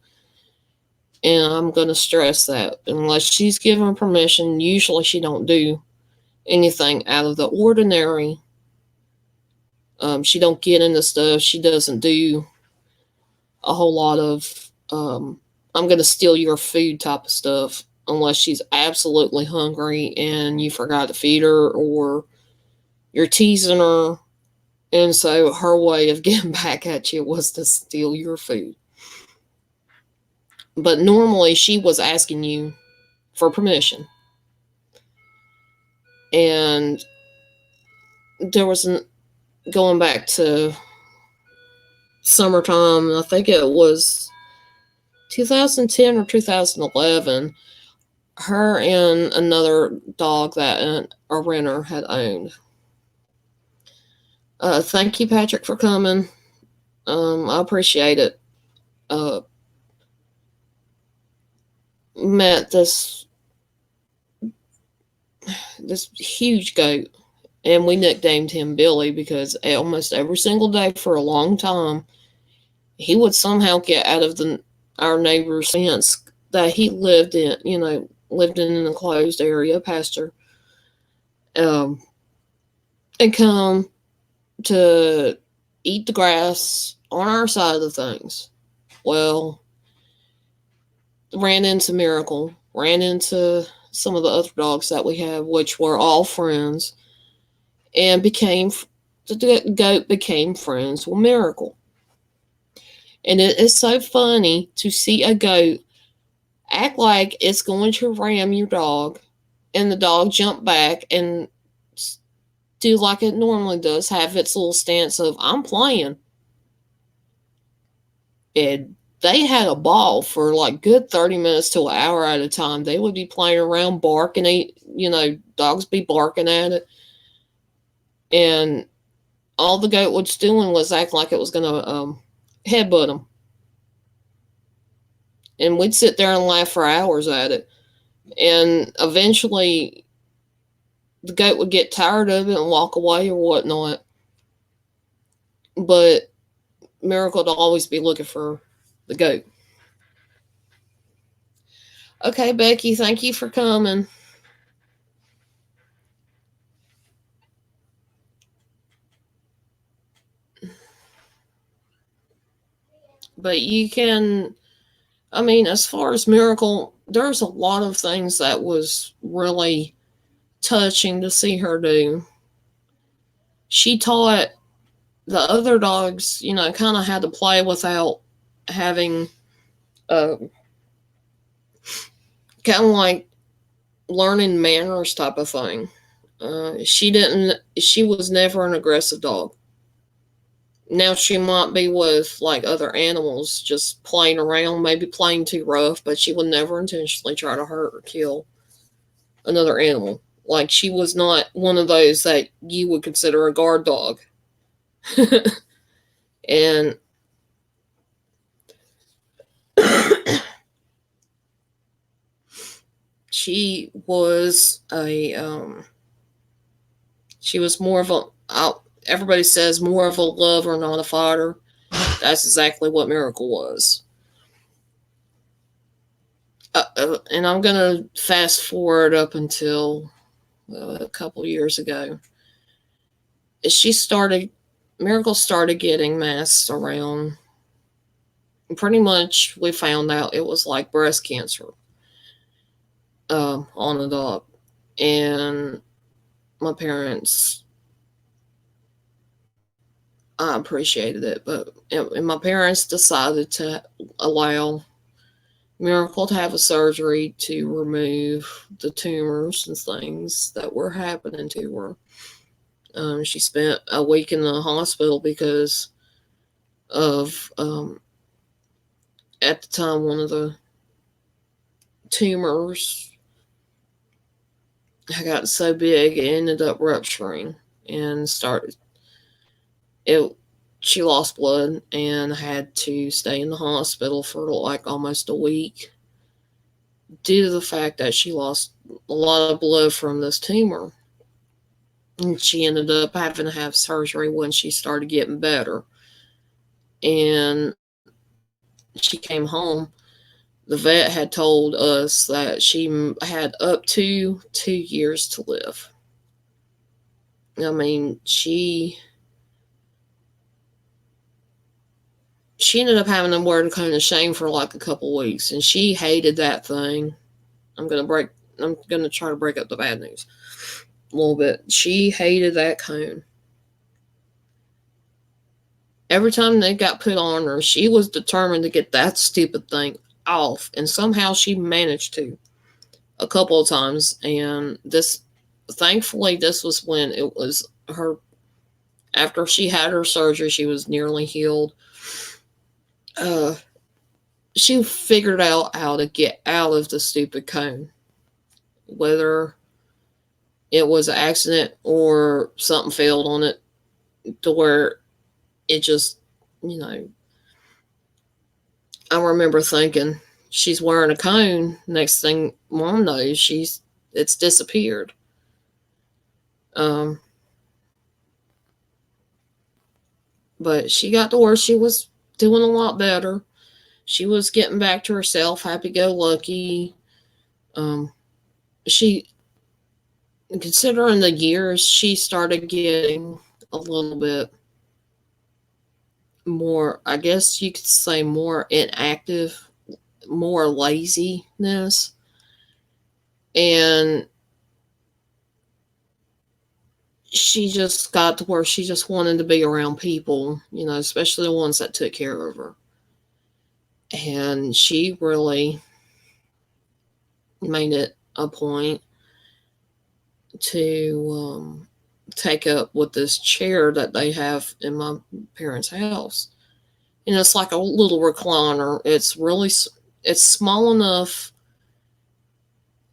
And I'm going to stress that. Unless she's given permission, usually she don't do anything out of the ordinary. She don't get into stuff. She doesn't do a whole lot of I'm going to steal your food type of stuff. unless she's absolutely hungry and you forgot to feed her or you're teasing her. And so her way of getting back at you was to steal your food. But normally she was asking you for permission. And there was going back to summertime, I think it was 2010 or 2011, her and another dog that a renter had owned. Thank you, Patrick, for coming. I appreciate it. Uh, Met this huge goat, and we nicknamed him Billy because almost every single day for a long time, he would somehow get out of our neighbor's fence that he lived in. Lived in an enclosed area, pasture, um, and come to eat the grass on our side of things. Well, ran into Miracle, ran into some of the other dogs that we have, which were all friends, and the goat became friends with Miracle. And it is so funny to see a goat act like it's going to ram your dog, and the dog jump back and do like it normally does, have its little stance of, I'm playing. And they had a ball for like good 30 minutes to an hour at a time. They would be playing around, barking, dogs be barking at it. And all the goat was doing was act like it was going to headbutt them. And we'd sit there and laugh for hours at it. And eventually, the goat would get tired of it and walk away or whatnot. But Miracle would always be looking for the goat. Okay, Becky, thank you for coming. But you can, as far as Miracle, there's a lot of things that was really touching to see her do. She taught the other dogs, kind of how to play without having, kind of like learning manners type of thing. She was never an aggressive dog. Now she might be with like other animals, just playing around, maybe playing too rough, but she would never intentionally try to hurt or kill another animal. Like she was not one of those that you would consider a guard dog. And she was more of everybody says more of a lover, not a fighter. That's exactly what Miracle was. And I'm going to fast forward up until a couple years ago. Miracle started getting masks around. Pretty much, we found out it was like breast cancer on the dog. And my parents, I appreciated it, but and my parents decided to allow Miracle to have a surgery to remove the tumors and things that were happening to her. She spent a week in the hospital because of, at the time, one of the tumors got so big it ended up rupturing and she lost blood and had to stay in the hospital for like almost a week due to the fact that she lost a lot of blood from this tumor. And she ended up having to have surgery when she started getting better. And she came home. The vet had told us that she had up to 2 years to live. She ended up having to wear the cone of shame for like a couple weeks, and she hated that thing. I'm gonna try to break up the bad news a little bit. She hated that cone. Every time they got put on her, she was determined to get that stupid thing off, and somehow she managed to a couple of times. And thankfully, this was when it was her. After she had her surgery, she was nearly healed. Uh, she figured out how to get out of the stupid cone, whether it was an accident or something failed on it, to where it just, you know, I remember thinking, she's wearing a cone. Next thing mom knows, it's disappeared. Um, but she got to where she was doing a lot better. She was getting back to herself, happy go lucky. Um, she, considering the years, she started getting a little bit more, I guess you could say, more inactive, more laziness. And she just got to where she just wanted to be around people, especially the ones that took care of her. And she really made it a point to take up with this chair that they have in my parents' house. And it's like a little recliner. It's small enough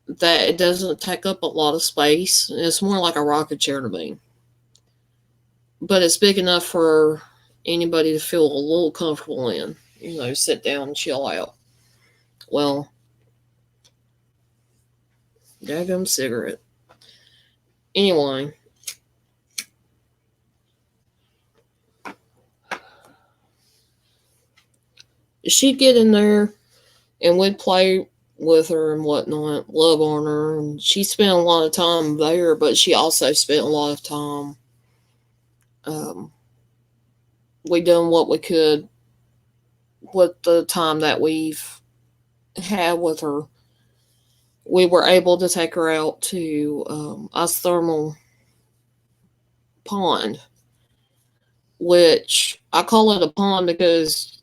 that it doesn't take up a lot of space. It's more like a rocket chair to me. But it's big enough for anybody to feel a little comfortable in. Sit down and chill out. Well, daggum cigarette. Anyway, she'd get in there and we'd play with her and whatnot, love on her. And she spent a lot of time there, but she also spent a lot of time. We done what we could with the time that we've had with her. We were able to take her out to Thermal Pond, which I call it a pond because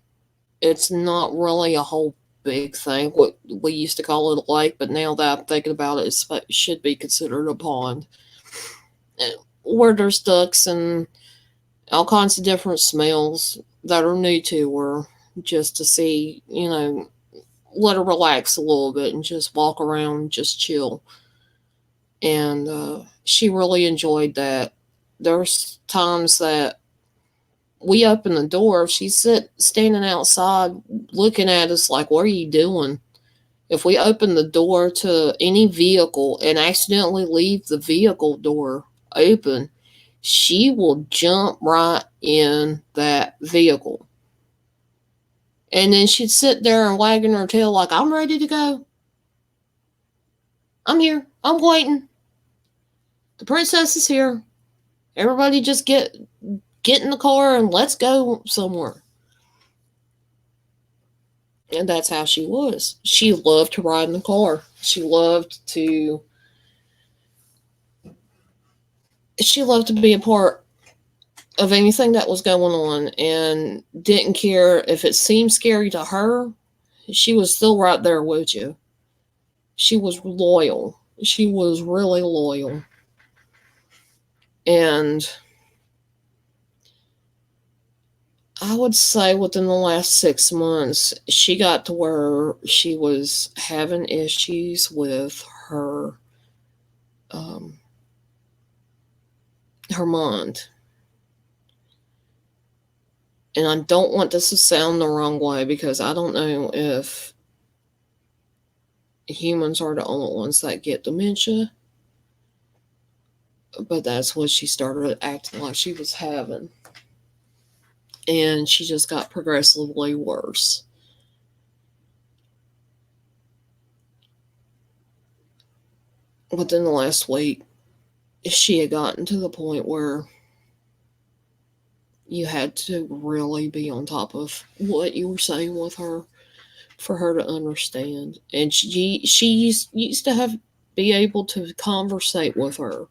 it's not really a whole big thing. What we used to call it a lake, but now that I'm thinking about it, it should be considered a pond. Where there's ducks and all kinds of different smells that are new to her, just to see, let her relax a little bit and just walk around, just chill. And she really enjoyed that. There's times that we open the door, she's standing outside looking at us like, what are you doing? If we open the door to any vehicle and accidentally leave the vehicle door open, she will jump right in that vehicle. And then she'd sit there and wagging her tail like, I'm ready to go. I'm here. I'm waiting. The princess is here. Everybody just get in the car and let's go somewhere. And that's how she was. She loved to ride in the car. She loved to be a part of anything that was going on, and didn't care if it seemed scary to her. She was still right there with you. She was loyal. She was really loyal. And I would say within the last 6 months, she got to where she was having issues with um, her mind. And I don't want this to sound the wrong way, because I don't know if humans are the only ones that get dementia. But that's what she started acting like she was having. And she just got progressively worse. Within the last week, she had gotten to the point where you had to really be on top of what you were saying with her, for her to understand. And she used to have be able to conversate with her.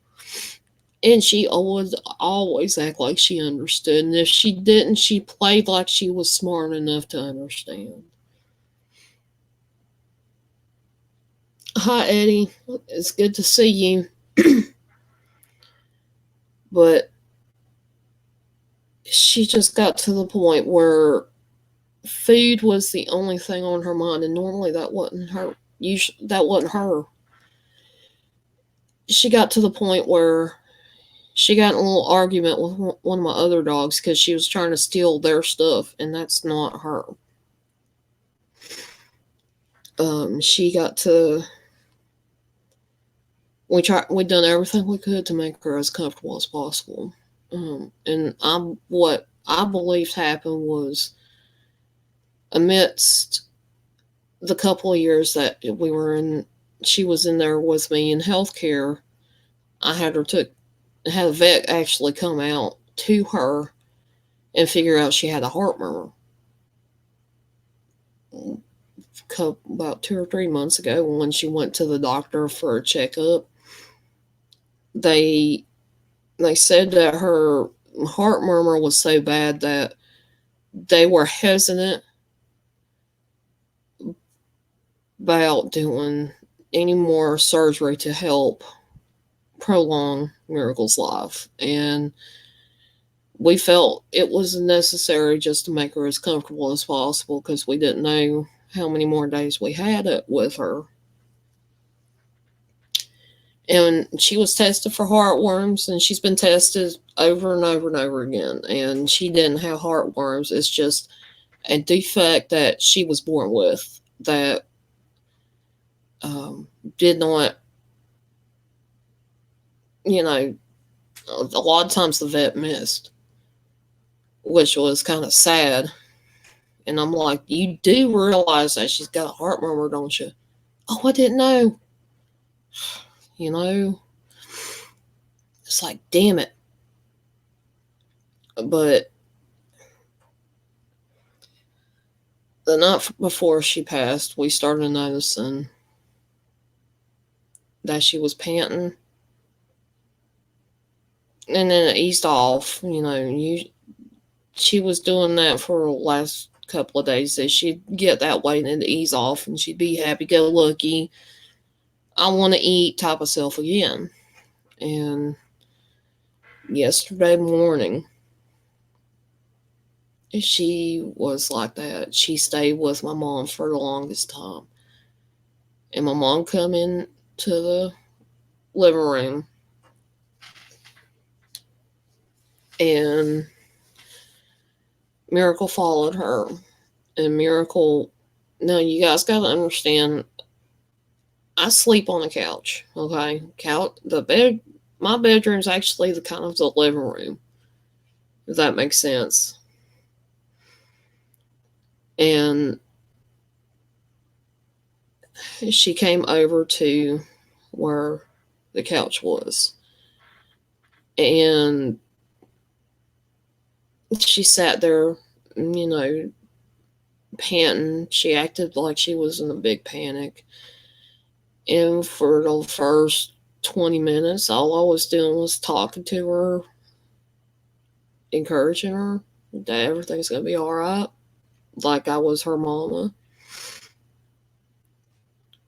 And she always act like she understood. And if she didn't, she played like she was smart enough to understand. Hi, Eddie. It's good to see you. But she just got to the point where food was the only thing on her mind, and normally that wasn't her. That wasn't her. She got to the point where she got in a little argument with one of my other dogs because she was trying to steal their stuff, and that's not her. She got to. We done everything we could to make her as comfortable as possible. And what I believed happened was, amidst the couple of years that we were in, she was in there with me in healthcare. I had a vet actually come out to her and figure out she had a heart murmur. About 2 or 3 months ago, when she went to the doctor for a checkup, they said that her heart murmur was so bad that they were hesitant about doing any more surgery to help prolong Miracle's life. And we felt it was necessary just to make her as comfortable as possible because we didn't know how many more days we had it with her. And she was tested for heartworms, and she's been tested over and over and over again. And she didn't have heartworms. It's just a defect that she was born with that did not, a lot of times the vet missed, which was kind of sad. And I'm like, you do realize that she's got a heart murmur, don't you? Oh, I didn't know. It's like, damn it. But the night before she passed, we started noticing that she was panting. And then it eased off. She was doing that for the last couple of days. That she'd get that way and it'd ease off, and she'd be happy-go-lucky, I want to eat type of self again. And yesterday morning, she was like that. She stayed with my mom for the longest time. And my mom come in to the living room, and Miracle followed her. And Miracle, now you guys got to understand, I sleep on the couch, okay? My bedroom's actually the kind of the living room, if that makes sense. And she came over to where the couch was, and she sat there, panting. She acted like she was in a big panic. And for the first 20 minutes, all I was doing was talking to her, encouraging her that everything's going to be all right, like I was her mama.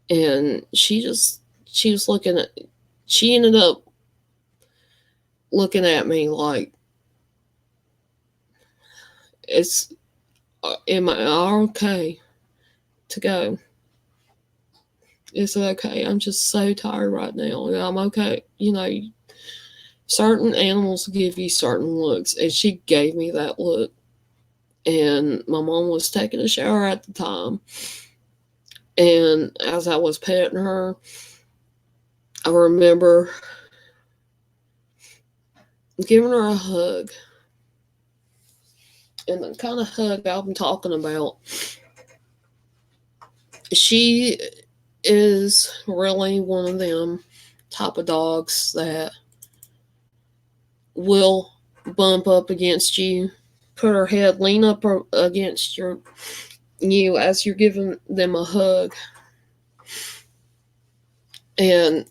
And she ended up looking at me like, am I okay to go? It's okay. I'm just so tired right now. I'm okay. Certain animals give you certain looks, and she gave me that look. And my mom was taking a shower at the time. And as I was petting her, I remember giving her a hug. And the kind of hug I'm talking about, she is really one of them type of dogs that will bump up against you, put her head, lean up against your you as you're giving them a hug. And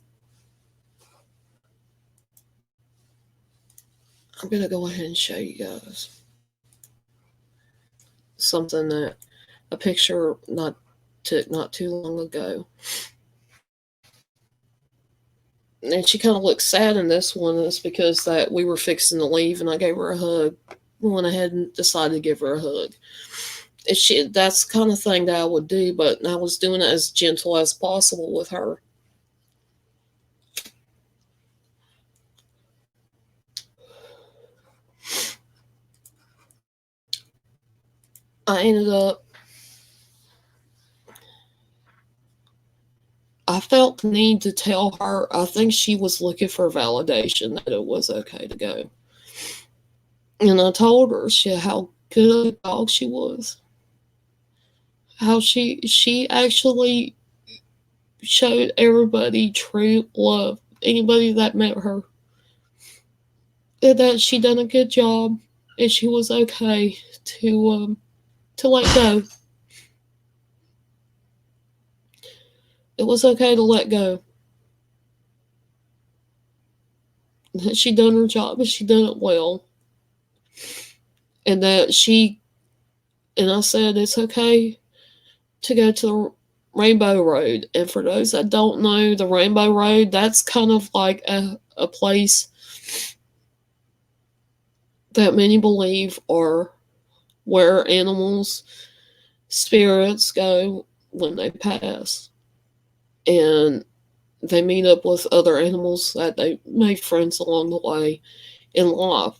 I'm going to go ahead and show you guys something that a picture not too long ago. And she kind of looked sad in this one. It's because that we were fixing to leave, and I gave her a hug. We went ahead and decided to give her a hug. That's the kind of thing that I would do, but I was doing it as gentle as possible with her. I ended up, I felt the need to tell her, I think she was looking for validation that it was okay to go. And I told her how good a dog she was. How she actually showed everybody true love. Anybody that met her. And that she done a good job and she was okay to let go. It was okay to let go. That she done her job and she done it well. And that and I said it's okay to go to the Rainbow Road. And for those that don't know, the Rainbow Road, that's kind of like a place that many believe are where animals' spirits go when they pass. And they meet up with other animals that they made friends along the way in life.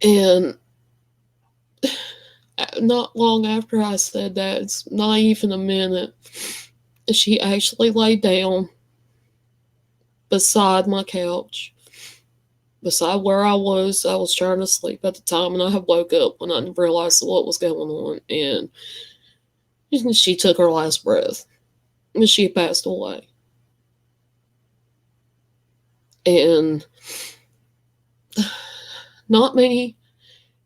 And not long after I said that, it's not even a minute, she actually laid down beside my couch, beside where I was. I was trying to sleep at the time, and I had woke up when I realized what was going on. And she took her last breath, and she passed away. And not many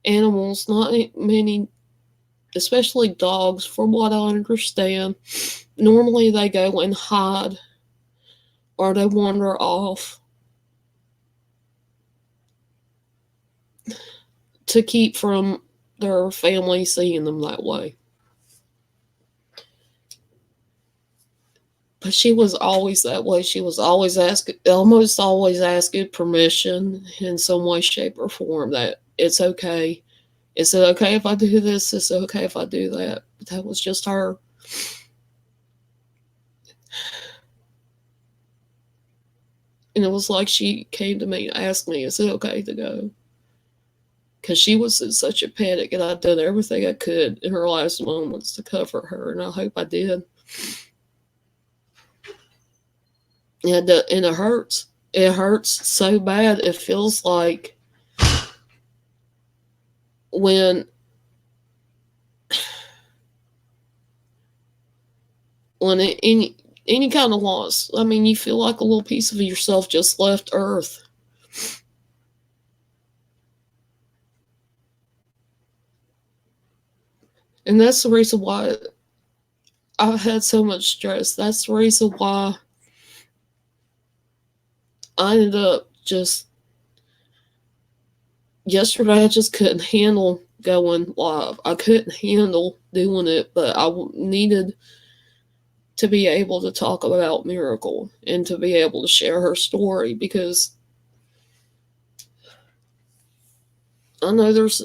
animals, not many, especially dogs, from what I understand, normally they go and hide or they wander off to keep from their family seeing them that way. But she was always that way. She was almost always asking permission in some way, shape, or form that it's okay. Is it okay if I do this? Is it okay if I do that? But that was just her. And it was like she came to me and asked me, is it okay to go? Because she was in such a panic, and I'd done everything I could in her last moments to comfort her, and I hope I did. And it hurts. It hurts so bad. It feels like when any kind of loss. I mean, you feel like a little piece of yourself just left Earth. And that's the reason why I've had so much stress. That's the reason why I ended up just yesterday. I just couldn't handle going live. I couldn't handle doing it, but I needed to be able to talk about Miracle and to be able to share her story, because I know there's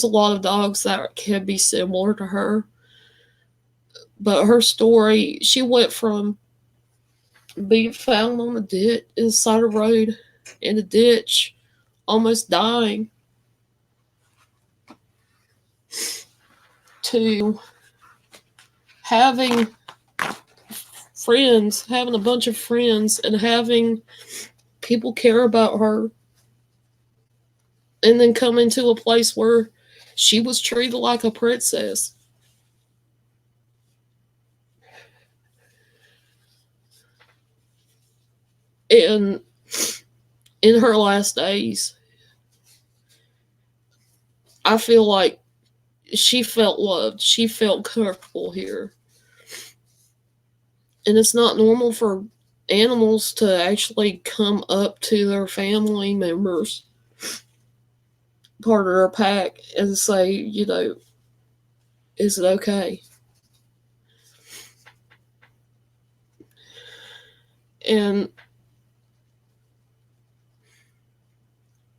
a lot of dogs that can be similar to her, but her story, she went from being found on a ditch inside a road in a ditch, almost dying, to having having a bunch of friends, and having people care about her, and then coming to a place where she was treated like a princess. And in her last days, I feel like she felt loved. She felt comfortable here. And it's not normal for animals to actually come up to their family members, part of their pack, and say, is it okay? And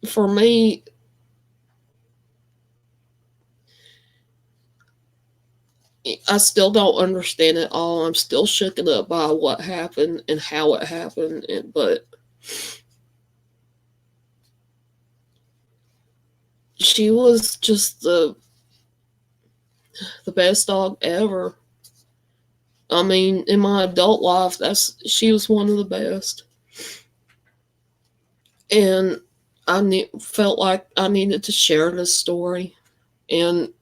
for me, I still don't understand it all. I'm still shooken up by what happened and how it happened. But she was just the best dog ever. I mean, in my adult life, she was one of the best. And felt like I needed to share this story. And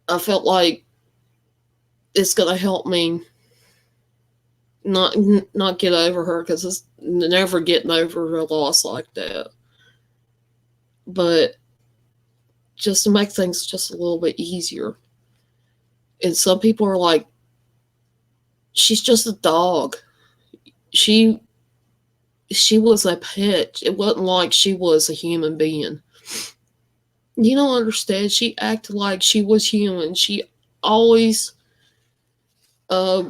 I felt like it's going to help me not get over her, because it's never getting over a loss like that. But just to make things just a little bit easier. And some people are like, she's just a dog. She was a pet. It wasn't like she was a human being. You don't understand. She acted like she was human. She always uh,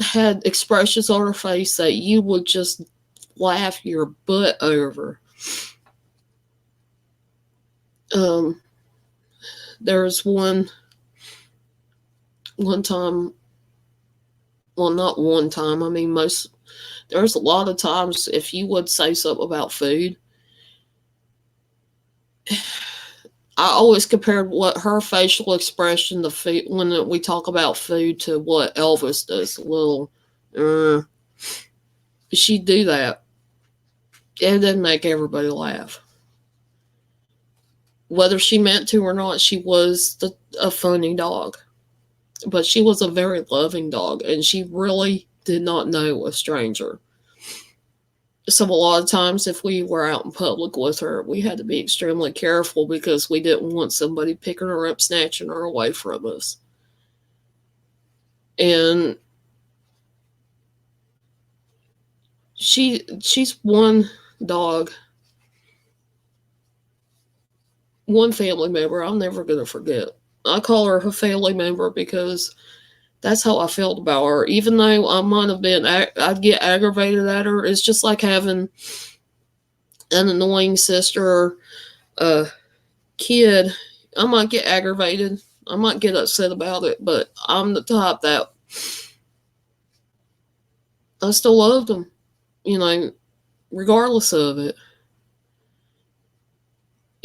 had expressions on her face that you would just laugh your butt over. Um, there was one time, well, not one time. I mean, there's a lot of times if you would say something about food, I always compared what her facial expression to food when we talk about food to what Elvis does. A little, she'd do that. It didn't make everybody laugh. Whether she meant to or not, she was a funny dog. But she was a very loving dog, and she really did not know a stranger. So a lot of times if we were out in public with her, we had to be extremely careful because we didn't want somebody picking her up, snatching her away from us. And she's one dog, one family member I'm never going to forget. I call her a family member because that's how I felt about her. Even though I might have been, I'd get aggravated at her. It's just like having an annoying sister or a kid. I might get aggravated. I might get upset about it, but I'm the type that I still loved them, regardless of it.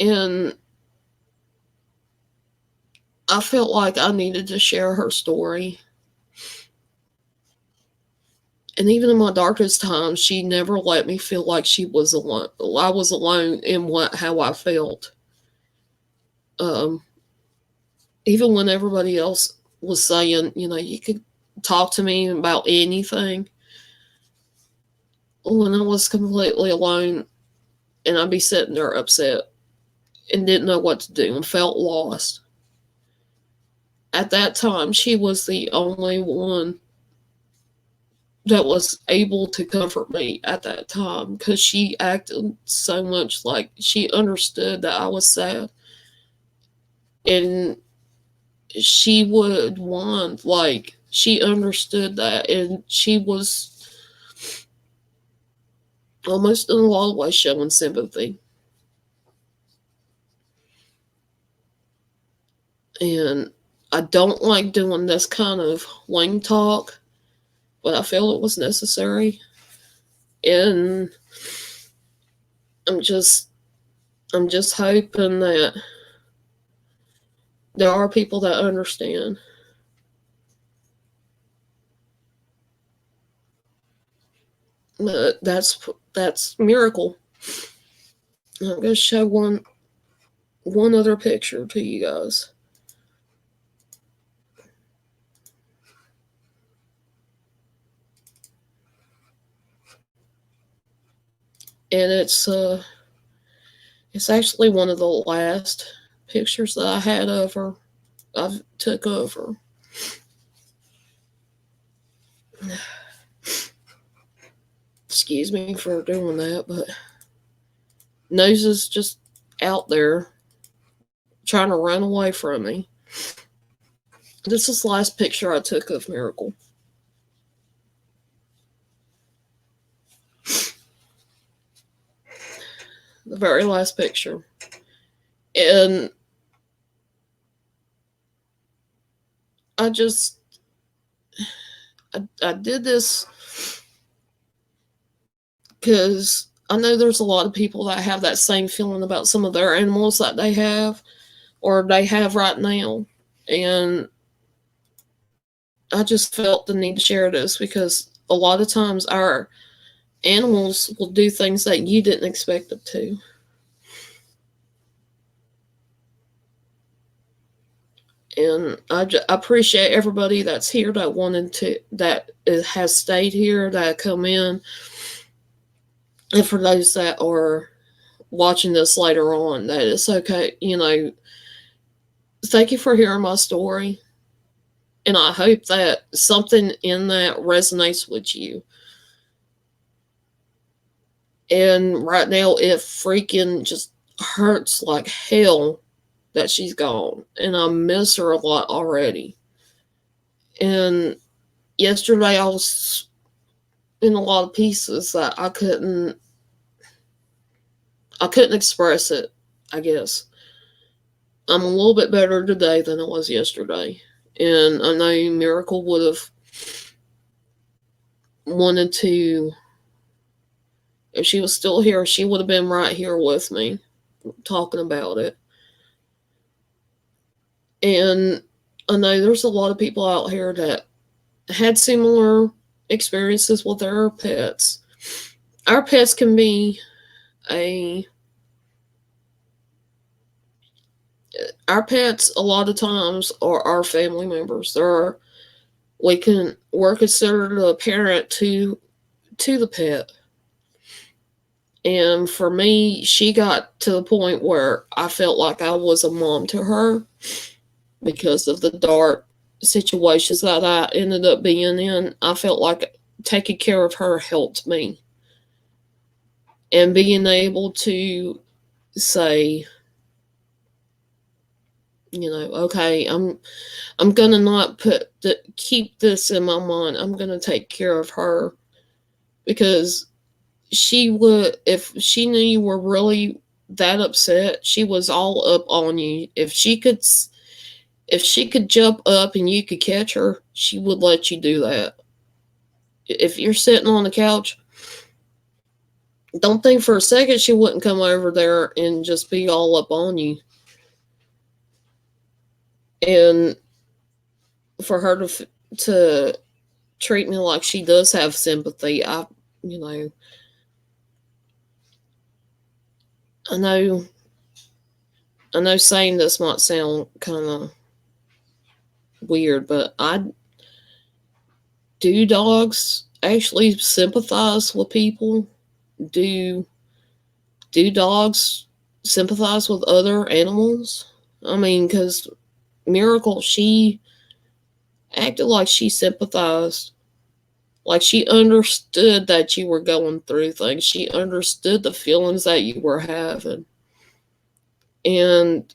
And I felt like I needed to share her story. And even in my darkest times, she never let me feel like she was alone. I was alone in how I felt. Um, Even when everybody else was saying, you could talk to me about anything, when I was completely alone and I'd be sitting there upset and didn't know what to do and felt lost. At that time, she was the only one that was able to comfort me at that time, because she acted so much like she understood that I was sad. And she would want, like, she understood that, and she was almost in a lot of ways showing sympathy. And I don't like doing this kind of lame talk, but I feel it was necessary. And I'm just hoping that there are people that understand. But that's miracle. I'm going to show one other picture to you guys. And it's It's actually one of the last pictures that I had of her. I took of her. Excuse me for doing that, but Nose is just out there trying to run away from me. This is the last picture I took of Miracle. The very last picture. And I just, I did this because I know there's a lot of people that have that same feeling about some of their animals that they have or they have right now. And I just felt the need to share this because a lot of times our animals will do things that you didn't expect them to. And I appreciate everybody that's here that wanted to, that has stayed here, that come in. And for those that are watching this later on, that it's okay, thank you for hearing my story. And I hope that something in that resonates with you. And right now, it freaking just hurts like hell that she's gone. And I miss her a lot already. And yesterday, I was in a lot of pieces that I couldn't express it, I guess. I'm a little bit better today than I was yesterday. And I know Miracle would have wanted to, if she was still here, she would have been right here with me talking about it. And I know there's a lot of people out here that had similar experiences with their pets. Our pets can be a our pets a lot of times are our family members. We're considered a parent to the pet. And for me, she got to the point where I felt like I was a mom to her because of the dark situations that I ended up being in. I felt like taking care of her helped me. And being able to say, okay, I'm gonna not keep this in my mind. I'm gonna take care of her because she would, if she knew you were really that upset, she was all up on you. If she could jump up and you could catch her, she would let you do that. If you're sitting on the couch, don't think for a second she wouldn't come over there and just be all up on you. And for her to treat me like she does have sympathy, you know, I know, I know saying this might sound kind of weird, but do dogs actually sympathize with people? Do do dogs sympathize with other animals? I mean, because Miracle, she acted like she sympathized, like she understood that you were going through things. She understood the feelings that you were having, and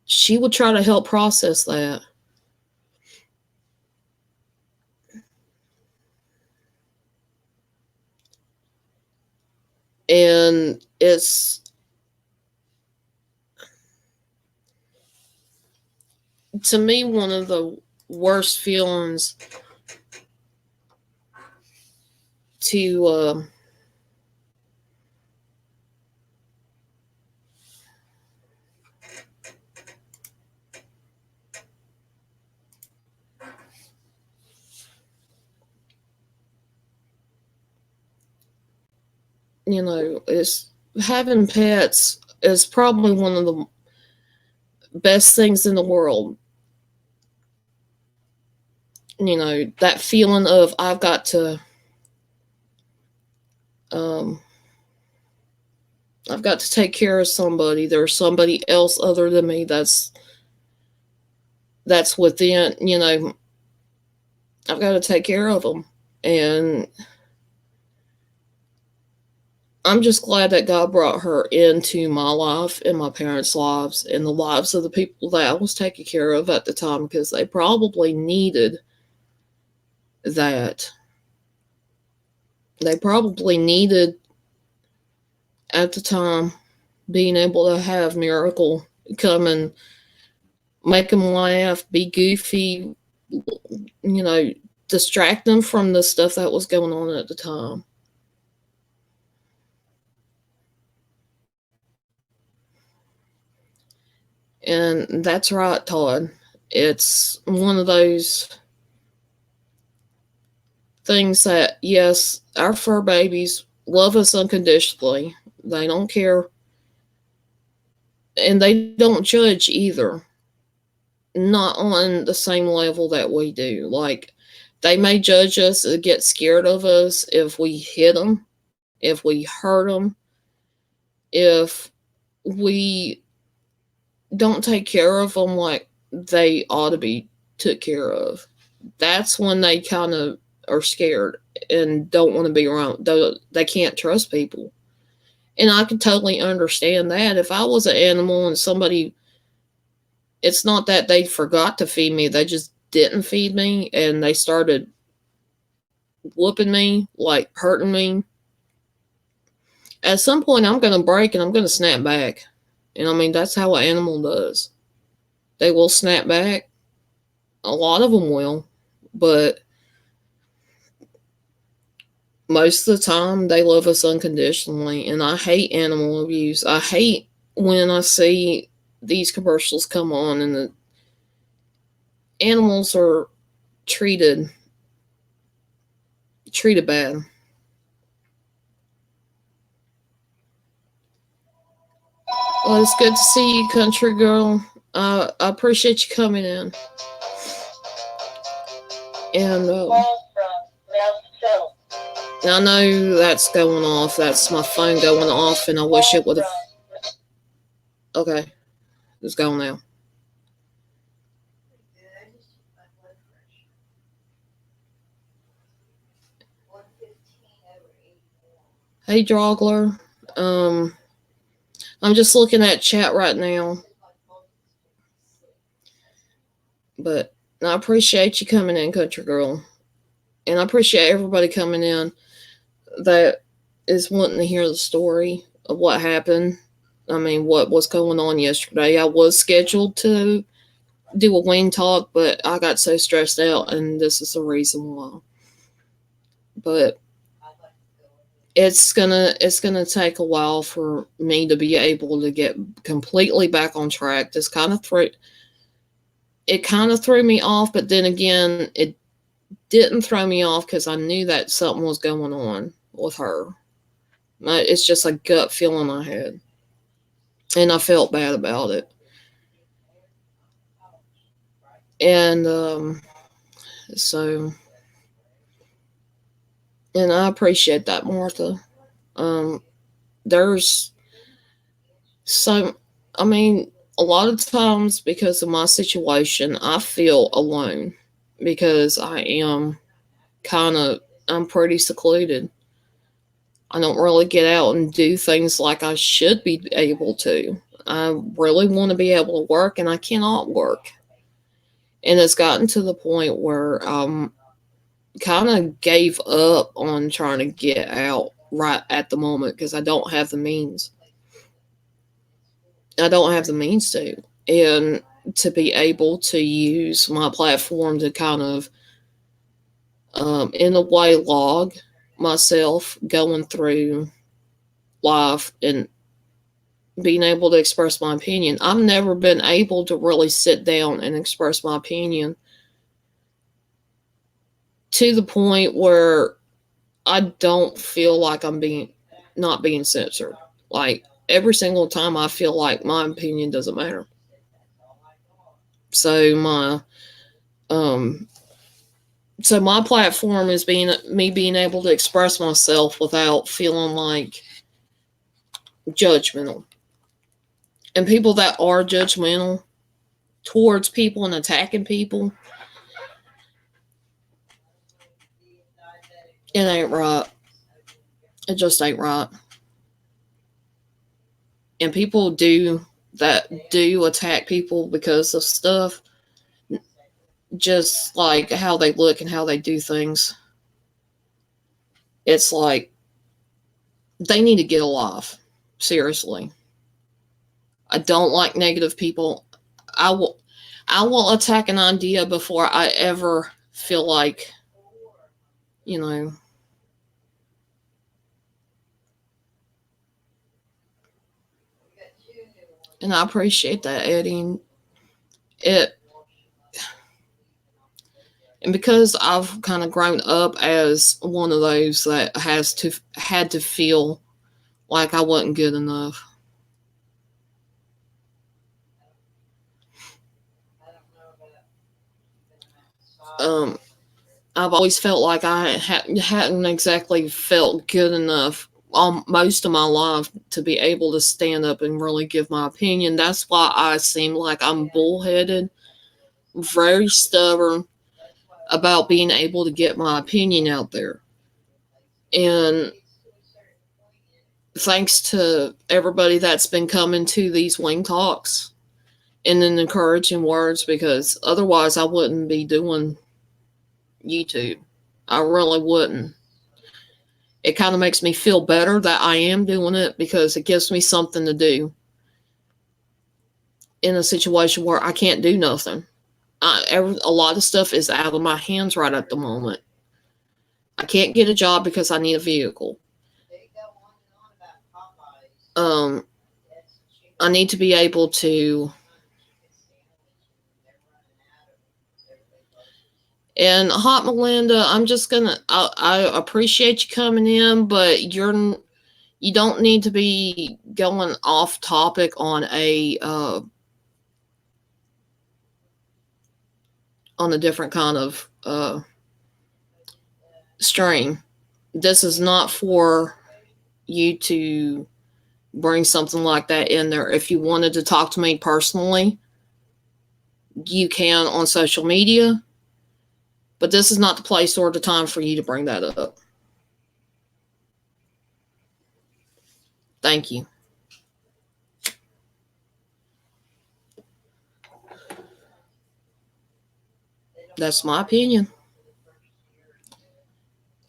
she would try to help process that. And it's, to me, one of the worst feelings to is having pets is probably one of the best things in the world. That feeling of I've got to um I've got to take care of somebody. There's somebody else other than me that's within, I've got to take care of them. And I'm just glad that God brought her into my life and my parents' lives and the lives of the people that I was taking care of at the time, because they probably needed that. They probably needed, at the time, being able to have Miracle come and make them laugh, be goofy, you know, distract them from the stuff that was going on at the time. And that's right, Todd. It's one of those things that, yes, our fur babies love us unconditionally. They don't care, and they don't judge either. Not on the same level that we do. Like, they may judge us and get scared of us if we hit them, if we hurt them, if we don't take care of them like they ought to be took care of. That's when they kind of are scared and don't want to be around. They can't trust people. And I can totally understand that. If I was an animal and somebody, it's not that they forgot to feed me, they just didn't feed me and they started whooping me, like hurting me. At some point, I'm going to break and I'm going to snap back. And I mean, that's how an animal does. They will snap back. A lot of them will. But most of the time, they love us unconditionally. And I hate animal abuse. I hate when I see these commercials come on and the animals are treated bad. Well, it's good to see you, country girl. I appreciate you coming in. And I know that's going off. That's my phone going off, and I wish it would have. Okay, it's going now. Hey, Drogler. Um, I'm just looking at chat right now, but I appreciate you coming in, country girl, and I appreciate everybody coming in that is wanting to hear the story of what happened. I mean, what was going on yesterday. I was scheduled to do a wing talk, but I got so stressed out, and this is the reason why. But it's gonna take a while for me to be able to get completely back on track. This kind of threw me off, but then again, it didn't throw me off because I knew that something was going on with her. It's just a gut feeling I had, and I felt bad about it. And so, and I appreciate that, Martha. Um, there's so, I mean, a lot of times because of my situation, I feel alone because I'm pretty secluded. I don't really get out and do things like I should be able to. I really want to be able to work and I cannot work. And it's gotten to the point where kind of gave up on trying to get out right at the moment because I don't have the means. I don't have the means to. And to be able to use my platform to kind of, in a way, log myself going through life and being able to express my opinion. I've never been able to really sit down and express my opinion to the point where I don't feel like I'm not being censored. Like every single time I feel like my opinion doesn't matter. So um my platform is being able to express myself without feeling like judgmental. And people that are judgmental towards people and attacking people, it ain't right. It just ain't right. And people do attack people because of stuff, just like how they look and how they do things. It's like they need to get a life. Seriously. I don't like negative people. I will attack an idea before I ever feel like, you know, and I appreciate that, Eddie. It and because I've kind of grown up as one of those that had to feel like I wasn't good enough. Um, I've always felt like I hadn't exactly felt good enough most of my life to be able to stand up and really give my opinion. That's why I seem like I'm bullheaded, very stubborn about being able to get my opinion out there. And thanks to everybody that's been coming to these wing talks and then encouraging words, because otherwise I wouldn't be doing YouTube. I really wouldn't. It kind of makes me feel better that I am doing it because it gives me something to do in a situation where I can't do nothing. A lot of stuff is out of my hands right at the moment. I can't get a job because I need a vehicle. Um, I need to be able to. And Hot Melinda, I'm just gonna. I appreciate you coming in, but you don't need to be going off topic on a different kind of stream. This is not for you to bring something like that in there. If you wanted to talk to me personally, you can on social media, but this is not the place or the time for you to bring that up. Thank you. That's my opinion.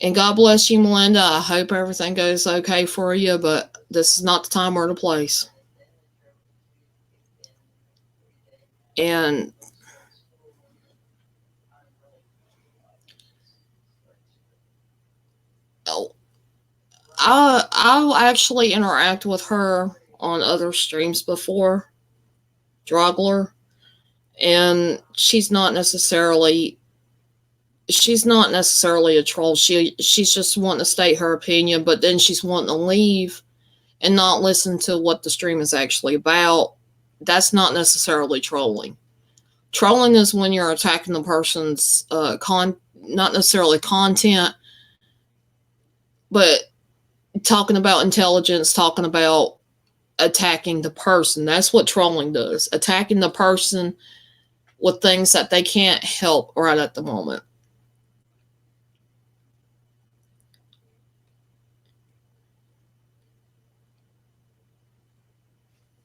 And God bless you, Melinda. I hope everything goes okay for you, but this is not the time or the place. And oh, I'll actually interact with her on other streams before, Drogler, and she's not necessarily a troll. She's just wanting to state her opinion, but then she's wanting to leave and not listen to what the stream is actually about. That's not necessarily trolling. Trolling is when you're attacking the person's not necessarily content, but talking about intelligence, talking about attacking the person. That's what trolling does. Attacking the person with things that they can't help right at the moment.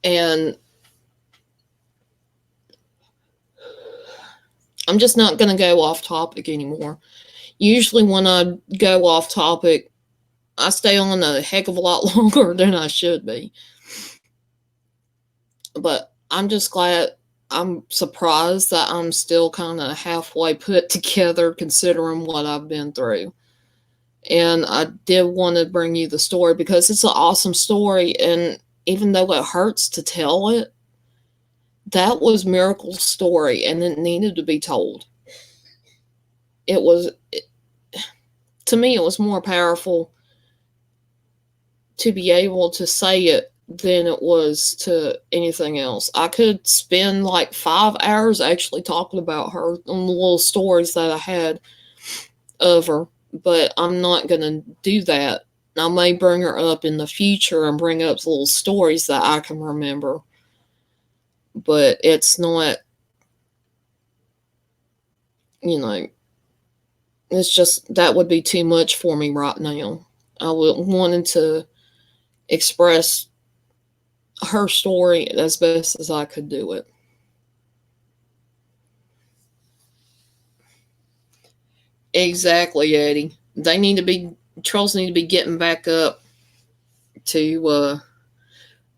And I'm just not going to go off topic anymore. Usually, when I go off topic, I stay on a heck of a lot longer than I should be. But I'm just glad, I'm surprised that I'm still kind of halfway put together considering what I've been through. And I did want to bring you the story because it's an awesome story. And even though it hurts to tell it, that was Miracle's story and it needed to be told. It was, to me, it was more powerful to be able to say it than it was to anything else. I could spend like 5 hours actually talking about her and the little stories that I had of her, but I'm not going to do that I may bring her up in the future and bring up little stories that I can remember. But it's not, you know, it's just that would be too much for me right now. I would wanted to express her story as best as I could do it. Exactly, Eddie. Trolls need to be getting back to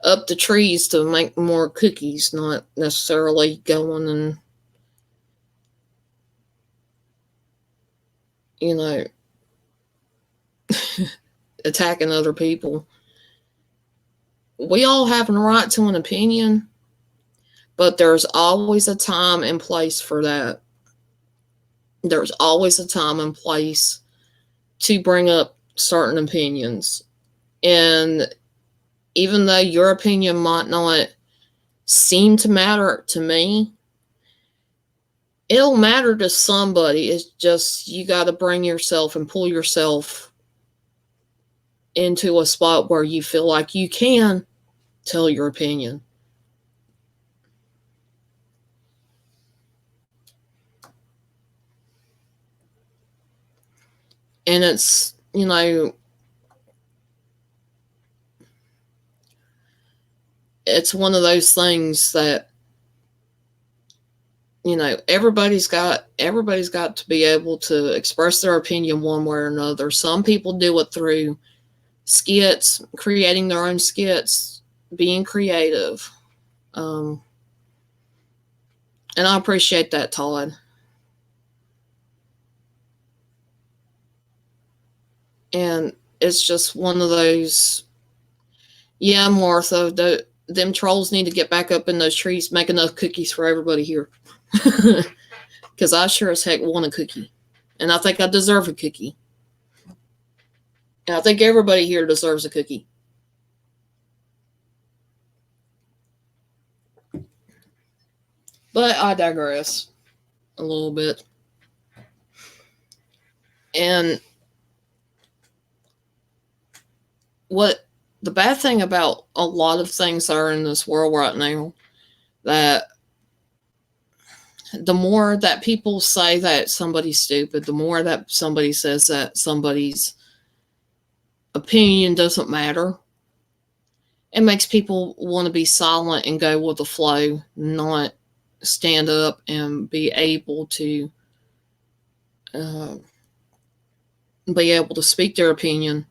up the trees to make more cookies, not necessarily going and, you know, attacking other people. We all have a right to an opinion, but there's always a time and place for that. There's always a time and place to bring up certain opinions. And even though your opinion might not seem to matter to me, it'll matter to somebody. It's just you got to bring yourself and pull yourself into a spot where you feel like you can tell your opinion. And it's, it's one of those things that, everybody's got to be able to express their opinion one way or another. Some people do it through skits, creating their own skits, being creative. Um, and I appreciate that, Todd. And it's just one of those, yeah, Martha, them trolls need to get back up in those trees, make enough cookies for everybody here. Because I sure as heck want a cookie. And I think I deserve a cookie. And I think everybody here deserves a cookie. But I digress a little bit. And what the bad thing about a lot of things that are in this world right now, that the more that people say that somebody's stupid, the more that somebody says that somebody's opinion doesn't matter, it makes people want to be silent and go with the flow, not stand up and uh, be able to speak their opinion.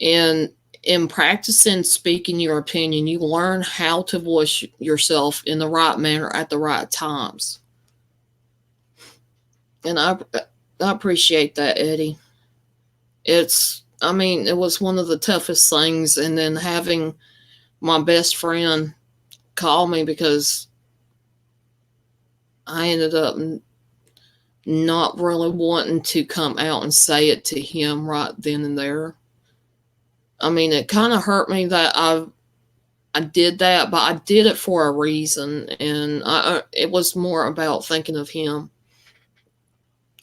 And in practicing speaking your opinion, you learn how to voice yourself in the right manner at the right times. And I appreciate that, Eddie. It was one of the toughest things. And then having my best friend call me because I ended up not really wanting to come out and say it to him right then and there. It kind of hurt me that I did that, but I did it for a reason, and it was more about thinking of him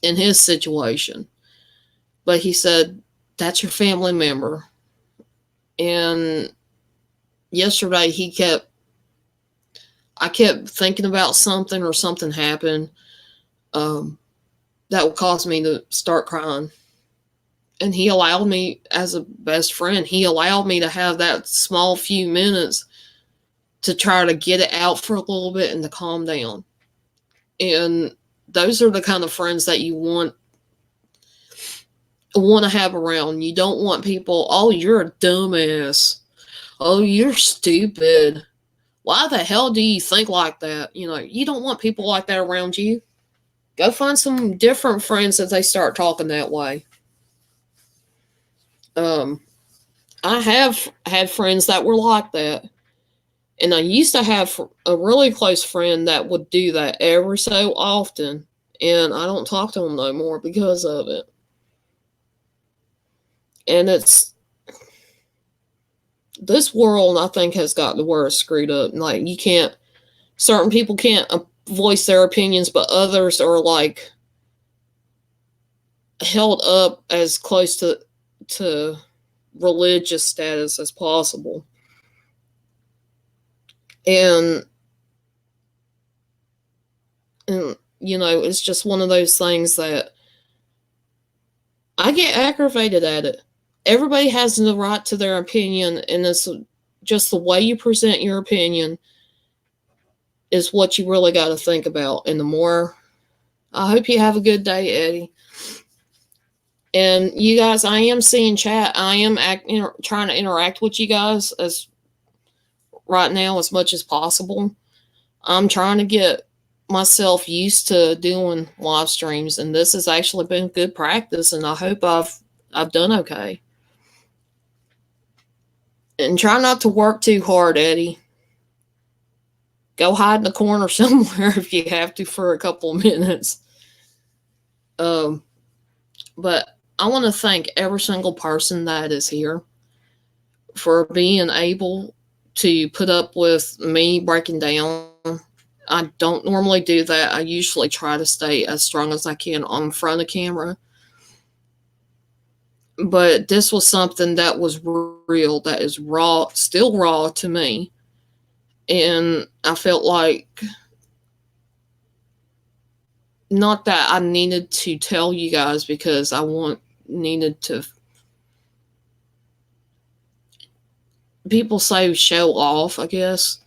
in his situation. But he said, "That's your family member," and yesterday I kept thinking about something, or something happened that would cause me to start crying. And he allowed me, as a best friend, he allowed me to have that small few minutes to try to get it out for a little bit and to calm down. And those are the kind of friends that you want to have around. You don't want people, "Oh, you're a dumbass. Oh, you're stupid. Why the hell do you think like that?" You don't want people like that around you. Go find some different friends if they start talking that way. I have had friends that were like that. And I used to have a really close friend that would do that every so often. And I don't talk to him no more because of it. And this world, I think, has got the worst screwed up. Like, certain people can't voice their opinions, but others are like held up as close to religious status as possible. And it's just one of those things that I get aggravated at it. Everybody has the right to their opinion, and it's just the way you present your opinion is what you really got to think about. And the more, I hope you have a good day, Eddie. And you guys, I am seeing chat. I am trying to interact with you guys as right now as much as possible. I'm trying to get myself used to doing live streams, and this has actually been good practice, and I hope I've done okay. And try not to work too hard, Eddie. Go hide in the corner somewhere if you have to for a couple of minutes. But I want to thank every single person that is here for being able to put up with me breaking down. I don't normally do that. I usually try to stay as strong as I can on front of camera. But this was something that was real, that is raw, still raw to me. And I felt like, not that I needed to tell you guys because needed to, people say show off, I guess.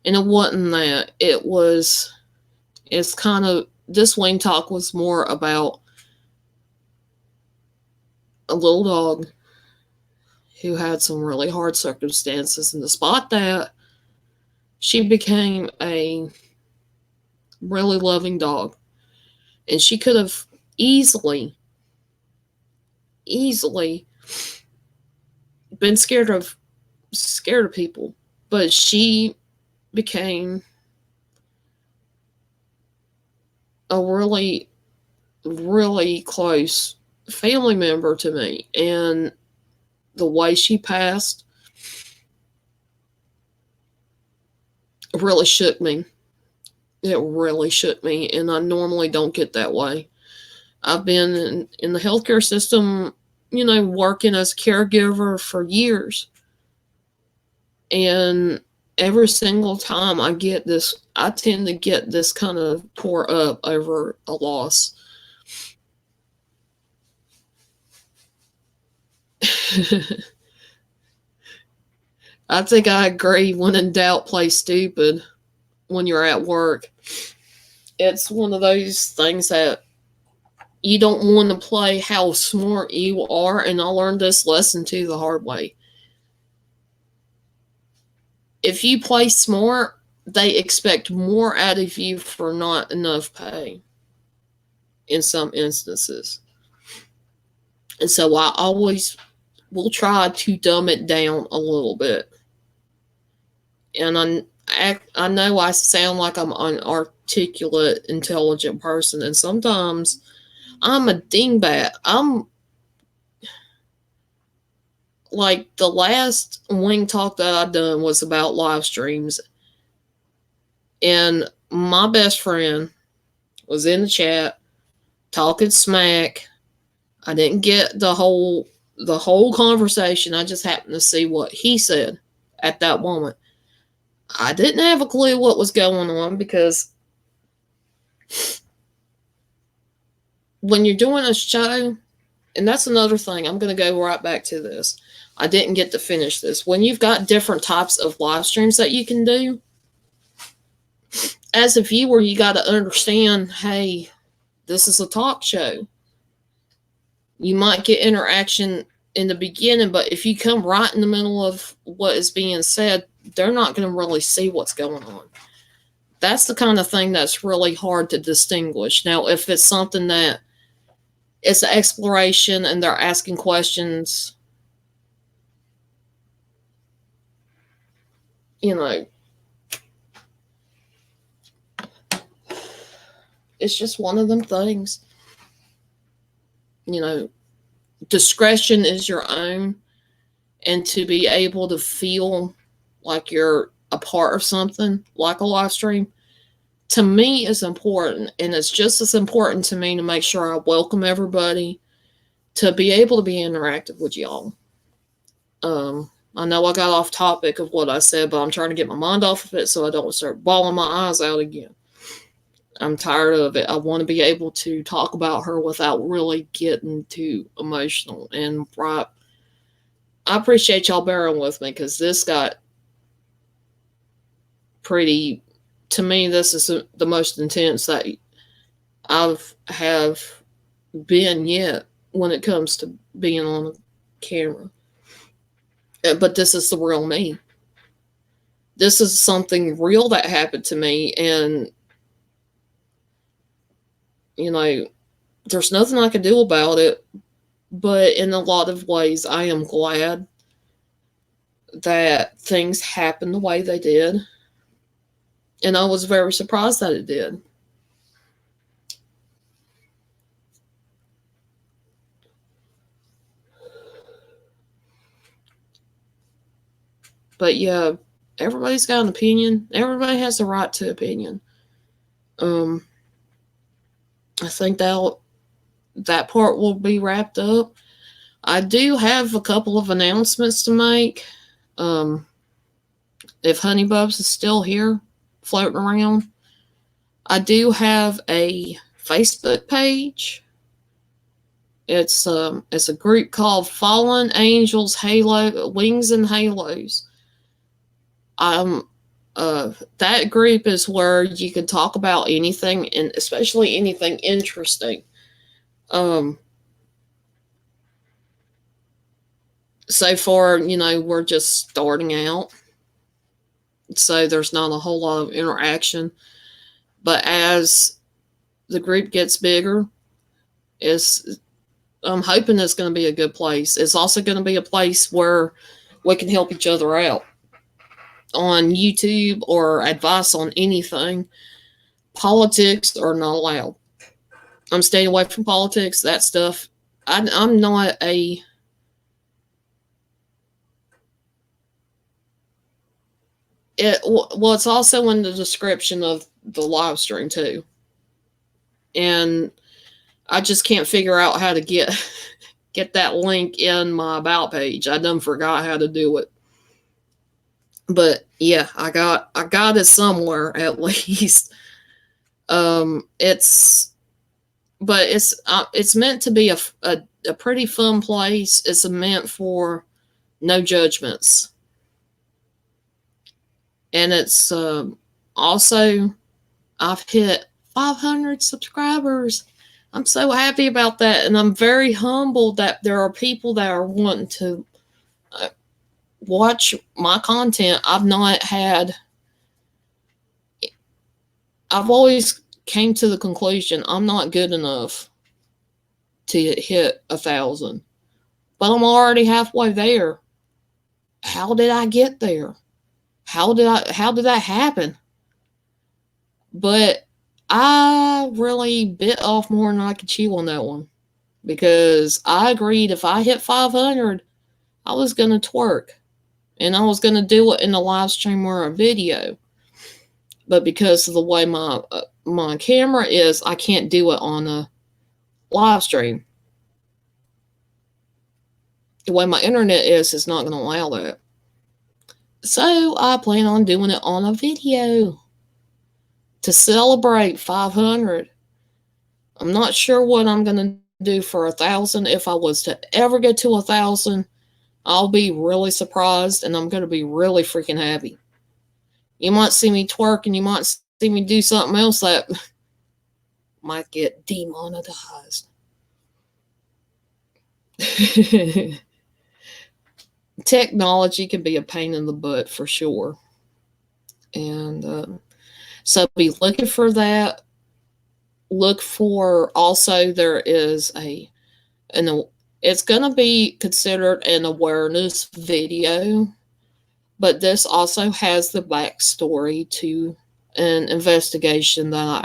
And it wasn't that. It's kind of, this wing talk was more about a little dog who had some really hard circumstances, and despite that, she became a really loving dog. And she could have easily been scared of people, but she became a really, really close family member to me. And the way she passed really shook me. It really shook me, and I normally don't get that way. I've been in the healthcare system, working as a caregiver for years. And every single time I tend to get this kind of tore up over a loss. I think I agree. When in doubt, play stupid when you're at work. It's one of those things that you don't want to play how smart you are. And I learned this lesson too the hard way. If you play smart, they expect more out of you for not enough pay in some instances. And so I always will try to dumb it down a little bit. And I know I sound like I'm an articulate, intelligent person, and sometimes I'm a dingbat. I'm like, the last wing talk that I done was about live streams, and my best friend was in the chat talking smack. I didn't get the whole conversation. I just happened to see what he said at that moment. I didn't have a clue what was going on, because when you're doing a show, and that's another thing, I'm going to go right back to this. I didn't get to finish this. When you've got different types of live streams that you can do, as a viewer, you got to understand, hey, this is a talk show. You might get interaction in the beginning, but if you come right in the middle of what is being said, they're not going to really see what's going on. That's the kind of thing that's really hard to distinguish. Now, if it's something that it's an exploration and they're asking questions, it's just one of them things. Discretion is your own, and to be able to feel like you're a part of something like a live stream, to me, is important. And it's just as important to me to make sure I welcome everybody, to be able to be interactive with y'all. I know I got off topic of what I said, but I'm trying to get my mind off of it so I don't start bawling my eyes out again. I'm tired of it. I want to be able to talk about her without really getting too emotional. And I appreciate y'all bearing with me because this got pretty. To me, this is the most intense that have been yet when it comes to being on a camera. But this is the real me. This is something real that happened to me, and there's nothing I can do about it. But in a lot of ways, I am glad that things happened the way they did. And I was very surprised that it did. But yeah, everybody's got an opinion. Everybody has the right to opinion. I think that part will be wrapped up. I do have a couple of announcements to make. If Honeybubs is still here, floating around, I do have a Facebook page. It's a group called Fallen Angels Wings and Halos. That group is where you can talk about anything, and especially anything interesting. So far, we're just starting out, so there's not a whole lot of interaction. But as the group gets bigger, I'm hoping it's going to be a good place. It's also going to be a place where we can help each other out on YouTube or advice on anything. Politics are not allowed. I'm staying away from politics, that stuff. I'm not a... it's also in the description of the live stream too. And I just can't figure out how to get that link in my about page. I done forgot how to do it. But yeah, I got it somewhere at least. It's meant to be a pretty fun place. It's meant for no judgments. And it's also, I've hit 500 subscribers. I'm so happy about that. And I'm very humbled that there are people that are wanting to watch my content. I've always came to the conclusion I'm not good enough to hit 1,000. But I'm already halfway there. How did I get there? How did that happen? But I really bit off more than I could chew on that one. Because I agreed if I hit 500, I was going to twerk. And I was going to do it in a live stream or a video. But because of the way my camera is, I can't do it on a live stream. The way my internet is, it's not going to allow that. So I plan on doing it on a video to celebrate 500. I'm not sure what I'm going to do for 1,000. If I was to ever get to 1,000, I'll be really surprised and I'm going to be really freaking happy. You might see me twerk and you might see me do something else that might get demonetized. Technology can be a pain in the butt for sure. And so be looking for that. Look for also there is it's going to be considered an awareness video, but this also has the backstory to an investigation that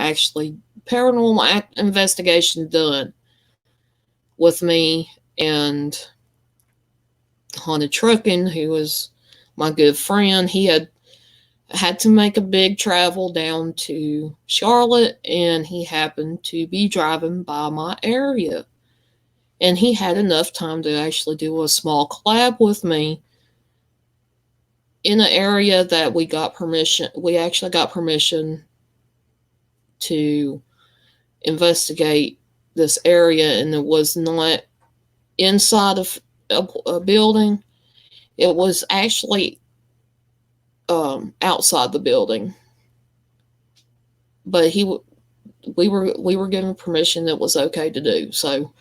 paranormal investigation done with me and Haunted Trucking, who was my good friend. He had to make a big travel down to Charlotte, and he happened to be driving by my area. And he had enough time to actually do a small collab with me in an area that we got permission. We actually got permission to investigate this area, and it was not inside of a building. It was actually outside the building. But we were given permission that was okay to do, so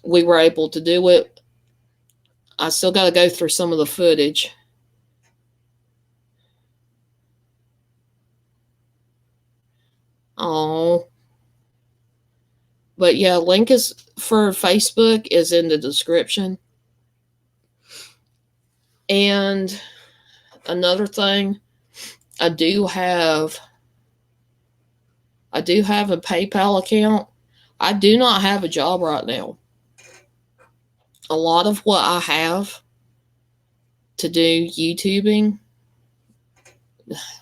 we were able to do it. I still got to go through some of the footage. Oh, but yeah, link is for Facebook is in the description. And another thing, I do have I do have a PayPal account. I do not have a job right now. A lot of what I have to do YouTubing,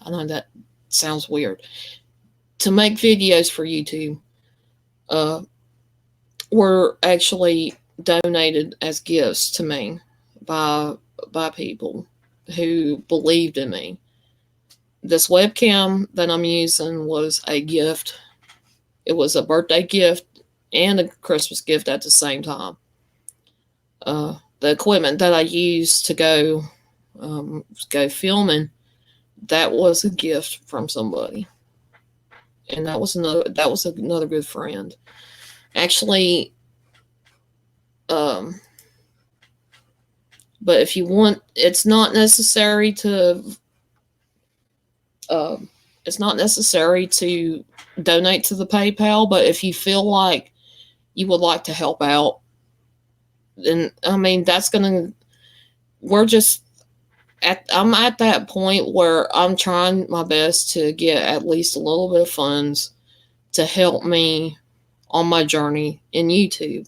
I know that sounds weird, to make videos for YouTube, uh, were actually donated as gifts to me by people who believed in me. This webcam that I'm using was a gift. It was a birthday gift and a Christmas gift at the same time. The equipment that I used to go filming, that was a gift from somebody, and that was another good friend. Actually, but if you want, uh, it's not necessary to donate to the PayPal. But if you feel like you would like to help out, then I mean that's gonna. We're just I'm at that point where I'm trying my best to get at least a little bit of funds to help me on my journey in YouTube,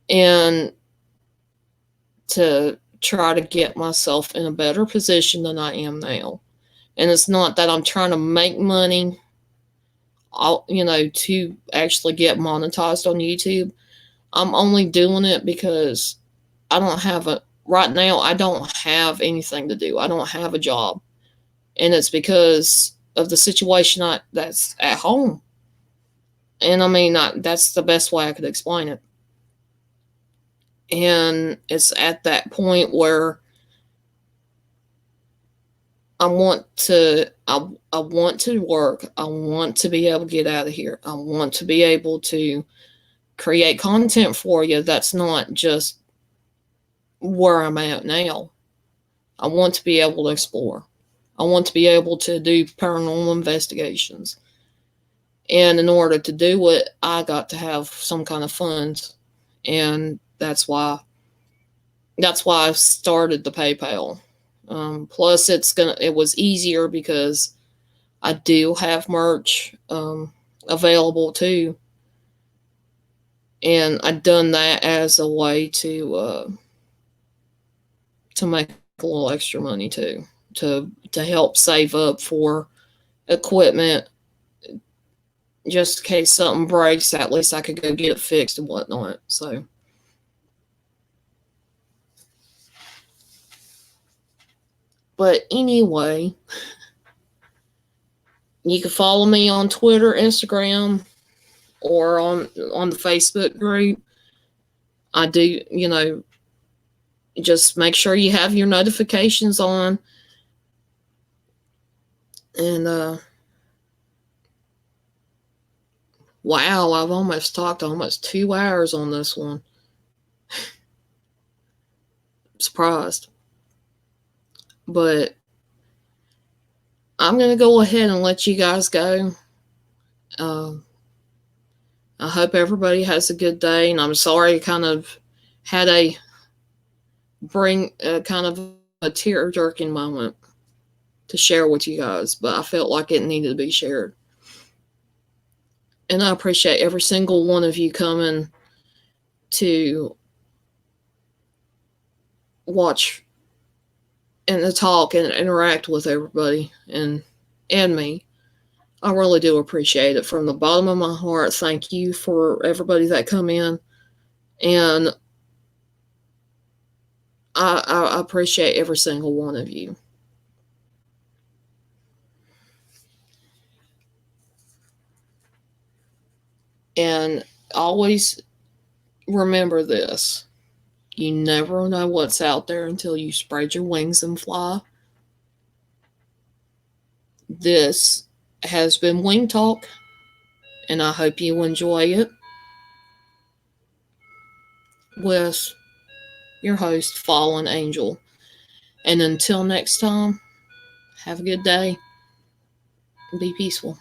and to try to get myself in a better position than I am now. And it's not that I'm trying to make money, to actually get monetized on YouTube. I'm only doing it because right now, I don't have anything to do. I don't have a job. And it's because of the situation that's at home. And I mean, that's the best way I could explain it. And it's at that point where I want to work. I want to be able to get out of here. I want to be able to create content for you that's not just where I'm at now. I want to be able to explore. I want to be able to do paranormal investigations. And in order to do it, I got to have some kind of funds. And that's why I started the PayPal. Plus, it was easier because I do have merch available too, and I've done that as a way to make a little extra money too, to help save up for equipment, just in case something breaks. At least I could go get it fixed and whatnot. So. But anyway, you can follow me on Twitter, Instagram, or on the Facebook group. I do, just make sure you have your notifications on. And wow, I've almost talked almost 2 hours on this one. Surprised. But I'm going to go ahead and let you guys go. I hope everybody has a good day, and I'm sorry I kind of had kind of a tear-jerking moment to share with you guys, but I felt like it needed to be shared. And I appreciate every single one of you coming to watch and to talk and interact with everybody and me. I really do appreciate it from the bottom of my heart. Thank you for everybody that come in And I appreciate every single one of you. And always remember this: you never know what's out there until you spread your wings and fly. This has been Wing Talk, and I hope you enjoy it with your host, Fallen Angel. And until next time, have a good day. Be peaceful.